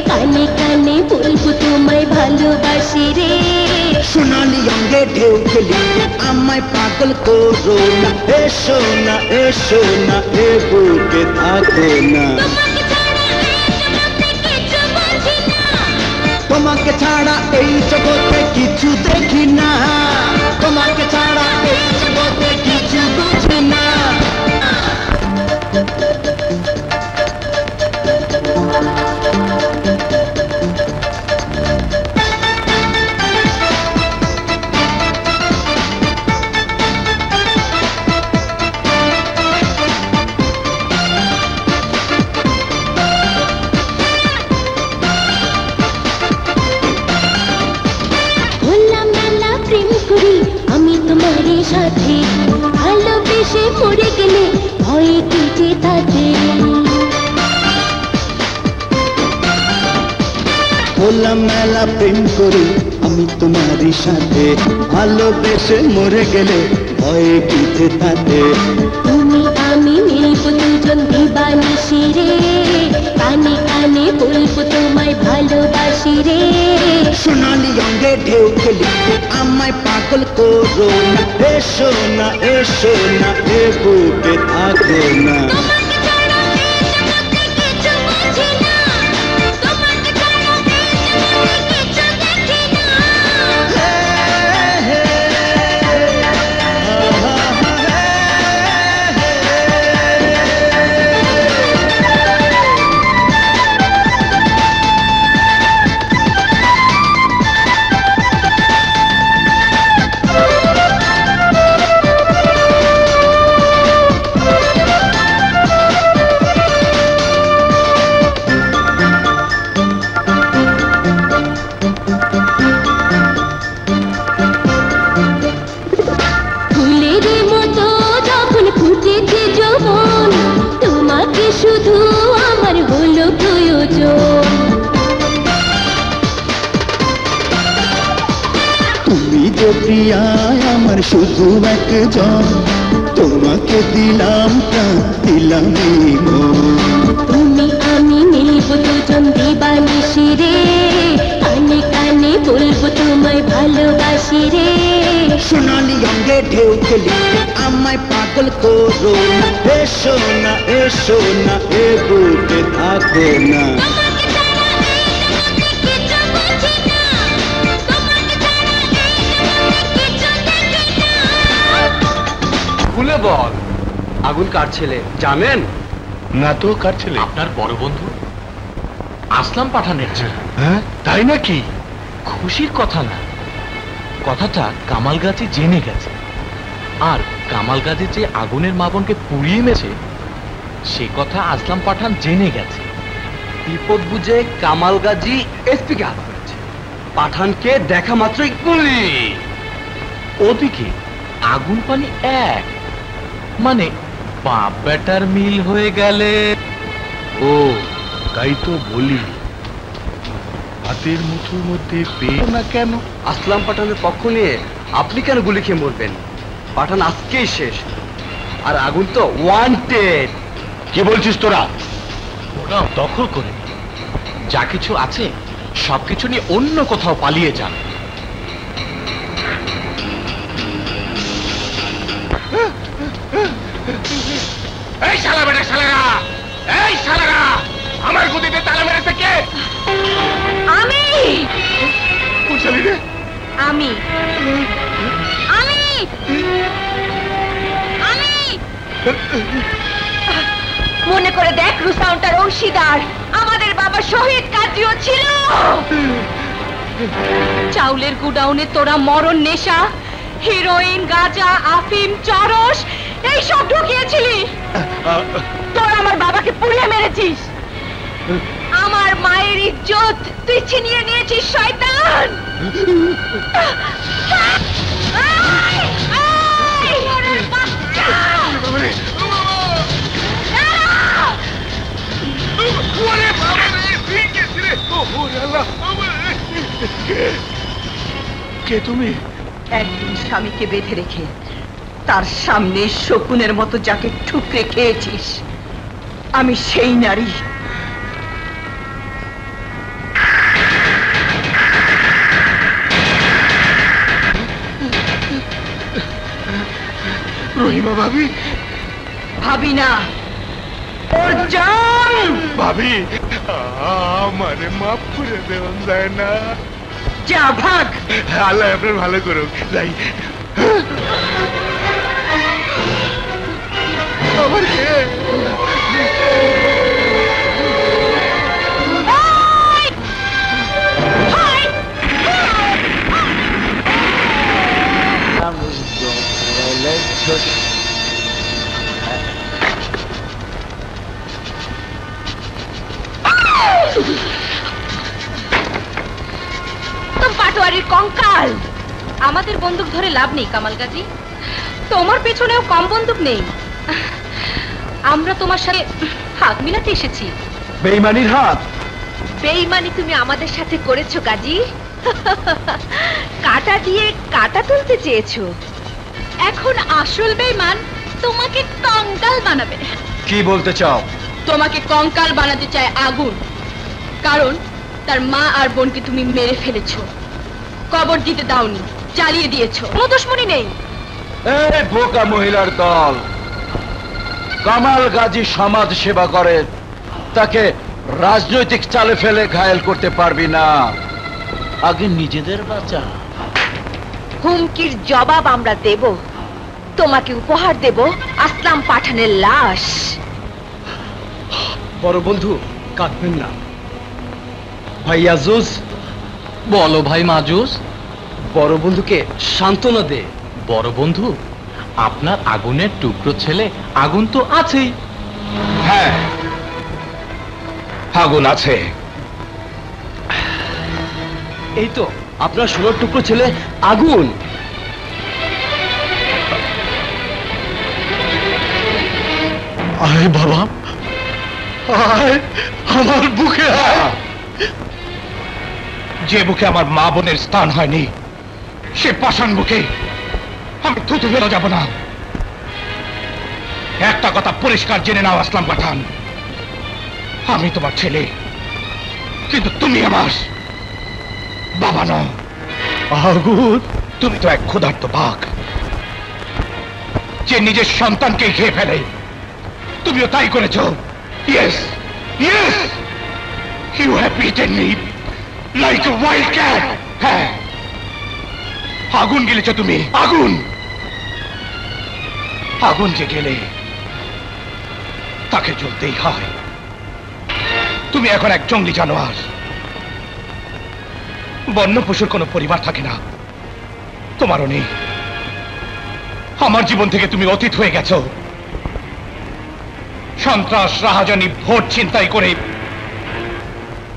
কানে কানে বলবো তোমায় ভালোবাসি রে। সোনালি অঙ্গে ঢেউ খেলি আমায় পাগল করো না এসো না এসো না এ বুকে থাকো না তোমাকে ছাড়া এই জগতে কিছু দেখি না তোমাকে ছাড়া এই জগতে কিছু বুঝি না আমি তোমার সাথে ভালোবেসে পড়ে গেলে ভয়ে কেটে থাকে খোলা মেলা প্রেম করি আমি তোমার সাথে ভালোবেসে মরে গেলে ভয়ে কেটে থাকে তুমি আমি মিলব দুজন দিবানিশি রে কানে কানে বলবো তোমায় ভালোবাসি রে সোনালি অঙ্গে ঢেউ খেলি আমায় পাগল করো না এসো না এসো না এ বুকে থাকো না শুধু আমার হলো প্রয়োজন তুমি যে প্রিয়া আমার শুধু একজন তোমাকে দিলাম প্রাণ দিলাম তুমি আমি মিলব দুজন দিবানিশি রে কানে কানে বলবো তোমায় ভালোবাসি রে সোনালি অঙ্গে ঢেউ খেলি আমায় পাগল করো না এসো না এসো না এ বুকে থাকো না খুলে বল আগুন কার ছেলে জানেন না তো কার ছেলে আপনার বড় বন্ধু আসলাম পাঠানের ছেলে। হ্যাঁ তাই নাকি খুশির কথা না, কথাটা কামাল গাজী জেনে গেছে। আর কামাল গাজী যে আগুনের মা বোনকে পুড়িয়ে মেছে সে কথা আসলাম পাঠান জেনে গেছে। বিপদ বুঝে কামাল গাজী এসপিকে হাত করেছে, পাঠানকে দেখা মাত্রই গুলি। ওদিকে আগুন পানি এক, মানে বাপ বেটার মিল হয়ে গেলে। ও তাই তো বলি, হাতের মুঠোর মধ্যে পেয়ে না কেন? আসলাম পাঠানের পক্ষ নিয়ে আপনি কেন গুলি খেয়ে মরবেন? পাঠান আজকেই শেষ, আর আগুন তো ওয়ান্টেড। কি বলছিস তোরা? ওরা দখল করে যা কিছু আছে সবকিছু নিয়ে অন্য কোথাও পালিয়ে যান। এই শালা বেটা শালারা, এই শালারা আমার গদিতে তালা মেরেছে কে? আমি। কোন শালি রে? আমি আমি আমি মনে করে দেখ, রুসাউন্টার অংশীদার আমাদের বাবা শহীদ কাজীও ছিল। চাউলের গুডাউনে তোরা মরণ নেশা, হিরোইন, গাঁজা, আফিম, চরস এইসব ঢুকিয়েছিলি। তোরা আমার বাবাকে পুড়িয়ে মেরেছিস, আমার মায়ের ইজ্জত তুই ছিনিয়ে নিয়েছিস শয়তান। কে তুমি? একদিন স্বামীকে বেঁধে রেখে তার সামনে শকুনের মতো যাকে ঠুকরে খেয়েছিস, আমি সেই নারী। রহিমা ভাবি। ভাবি না, ওর জান। ভাবি, আমারে মাফ করে দেওয়া যায় না? যা ভাগ। আল্লাহ আপনার ভালো করুক, যাই। আমার কে? পাটোয়ারির কঙ্কাল। আমাদের বন্দুক ধরে লাভ নেই কামাল গাজী, তোমার পেছনেও কম বন্দুক নেই। আমরা তোমার সাথে হাত মিলাতে এসেছি। বেঈমানির হাত। বেঈমানি তুমি আমাদের সাথে করেছো গাজী। কাটা দিয়ে কাটা তুলতে চেয়েছো। এখন আসল বেঈমান তোমাকে কঙ্কাল বানাবে। কি বলতে চাও? তোমাকে কঙ্কাল বানাতে চায় আগুন, কারণ তার মা আর বোনকে তুমি মেরে ফেলেছো, কবর দিতে দাওনি, জ্বালিয়ে দিয়েছো। কোনো দুশমনি নেই। এই বোকা মহিলার দল, কামাল গাজী সমাজ সেবা করে, তাকে রাজনৈতিক চালে ফেলে ঘায়েল করতে পারবি না। আগে নিজেদের বাঁচা। হুমকির জবাব আমরা দেব। তোমাকে উপহার দেব আসলাম পাঠানের লাশ। বড় বন্ধু, কাঁদবেন না। ভাই আজুজ। বলো ভাই মাজুজ। বড় বন্ধুকে সান্ত্বনা দে। বড় বন্ধু, আপনার আগুনের টুকরো ছেলে আগুন তো আছেই। হ্যাঁ, আগুন আছে। এই তো আপনার সোনার টুকরো ছেলে আগুন। আয় বাবা, আয় আমার বুকে আয়। যে বুকে আমার মা বোনের স্থান হয়নি, সে পাষাণ বুকে আমি থুতু ফেলে যাব না। একটা কথা পরিষ্কার জেনে নাও আসলাম পাঠান, আমি তোমার ছেলে, কিন্তু তুমি আমার বাবা নও। আগুন, তুমি তো এক ক্ষুধার্ত বাঘ যে নিজের সন্তানকে খেয়ে ফেলে। তুমিও তাই করেছো। Yes, yes, you have beaten me like a wild cat. হ্যাঁ, আগুন গেলেছো তুমি। আগুন, আগুন যে গেলে তাকে জ্বলতেই হয়। তুমি এখন এক জঙ্গলি জানোয়ার। বন্য পশুর কোনো পরিবার থাকে না, তোমারও নেই। আমার জীবন থেকে তুমি অতীত হয়ে গেছো। সন্ত্রাস, রাহাজানি, ভোট ছিনতাই করে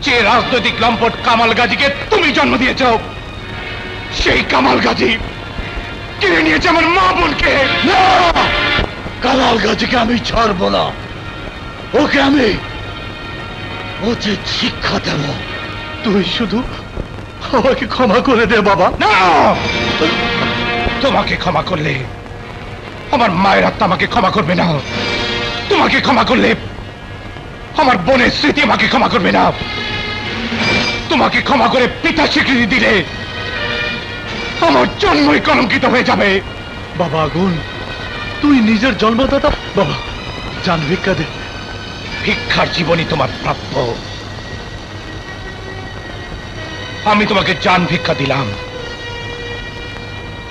যে রাজনৈতিক লম্পট কামাল গাজীকে তুমি জন্ম দিয়েছ, সেই কামাল গাজী কিনে নিয়েছে আমার মা বোনকে। না, কামাল গাজীকে আমি ছাড়ব না। ওকে আমি উচিত শিক্ষা দেব। তুই শুধু আমাকে ক্ষমা করে দে বাবা। না, তোমাকে ক্ষমা করলে আমার মায়ের আত্মা আমাকে ক্ষমা করবে না। তোমাকে ক্ষমা করলে আমার বোনের স্মৃতি আমাকে ক্ষমা করবে না। তোমাকে ক্ষমা করে পিতা স্বীকৃতি দিলে আমার জন্মই কলঙ্কিত হয়ে যাবে। বাবা আগুন, তুই নিজের জন্মদাতা। বাবা, জান ভিক্ষা দে। ভিক্ষার জীবনই তোমার প্রাপ্য। আমি তোমাকে জান ভিক্ষা দিলাম,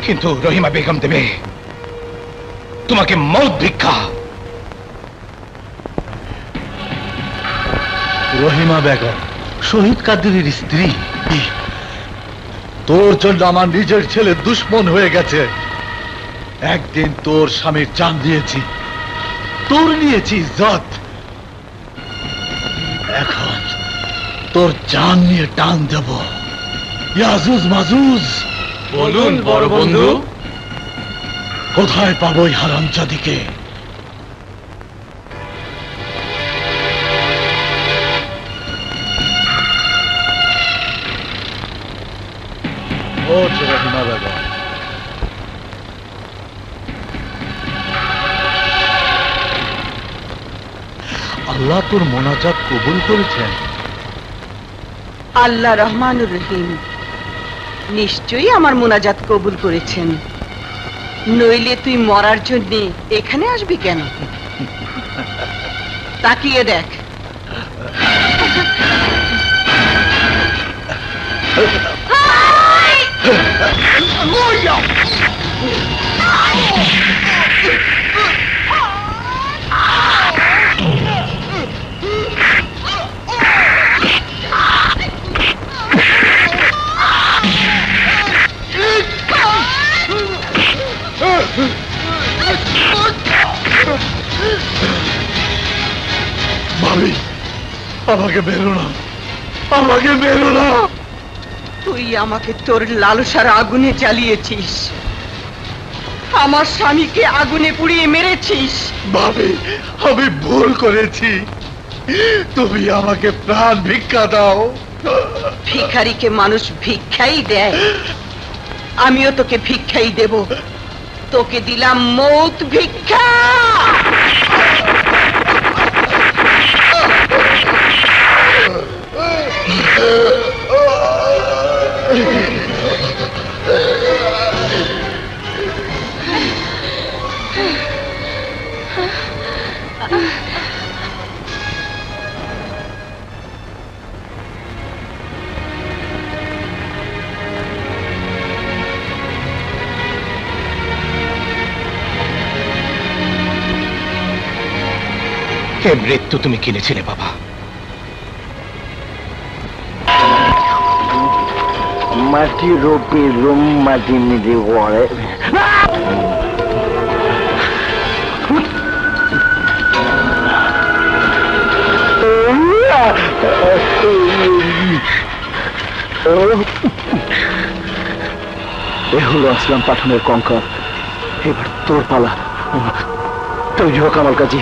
কিন্তু রহিমা বেগম দেবে তোমাকে মৌত ভিক্ষা। রহিমা বেগম শহীদ কাদেরের স্ত্রী। তোর জন্য আমার নিজের ছেলে দুশ্মন হয়ে গেছে। একদিন তোর স্বামীর জান দিয়েছি, তোর নিয়েছি ইজ্জত। এখন তোর জান নিয়ে টান দেব। ইয়াজুজ মাজুজ। বলুন বড় বন্ধু। কোথায় পাবো এই হারামজাদিকে? ওঠ রহিমা বেগম। আল্লাহ তোর মোনাজাত কবুল করেছেন। আল্লাহ রহমানুর রহিম নিশ্চয়ই আমার মোনাজাত কবুল করেছেন। নইলে তুই মরার জন্য এখানে আসবি কেন? তাকিয়ে দেখ। ভাবি, আমাকে মেরো না, আমাকে মেরো না। তুই আমাকে তোর লালসার আগুনে জ্বালিয়েছিস, আমার স্বামীকে আগুনে পুড়িয়ে মেরেছিস। ভাবি, আমি ভুল করেছি, তুমি আমাকে প্রাণ ভিক্ষা দাও। ভিখারিকে মানুষ ভিক্ষাই দেয়, আমিও তোকে ভিক্ষাই দেব। তোকে দিলাম মৌত ভিক্ষা। হে মৃত্যু, তুমি কিনেছিলে বাবা। মাটি রোপে রুম মাটি নিজে গড়ে। এ হলো আসলাম পাঠানের কঙ্কাল। এবার তোর পালা। তৈরি হোক আমার কাছে।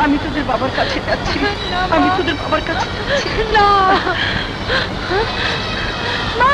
আমি তোদের বাবার কাছে যাচ্ছি, আমি তোদের বাবার কাছে যাচ্ছি। না না,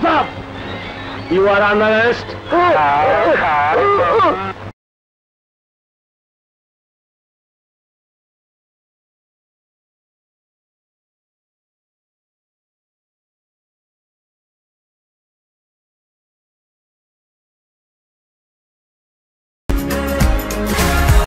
Hands up! You are under arrest.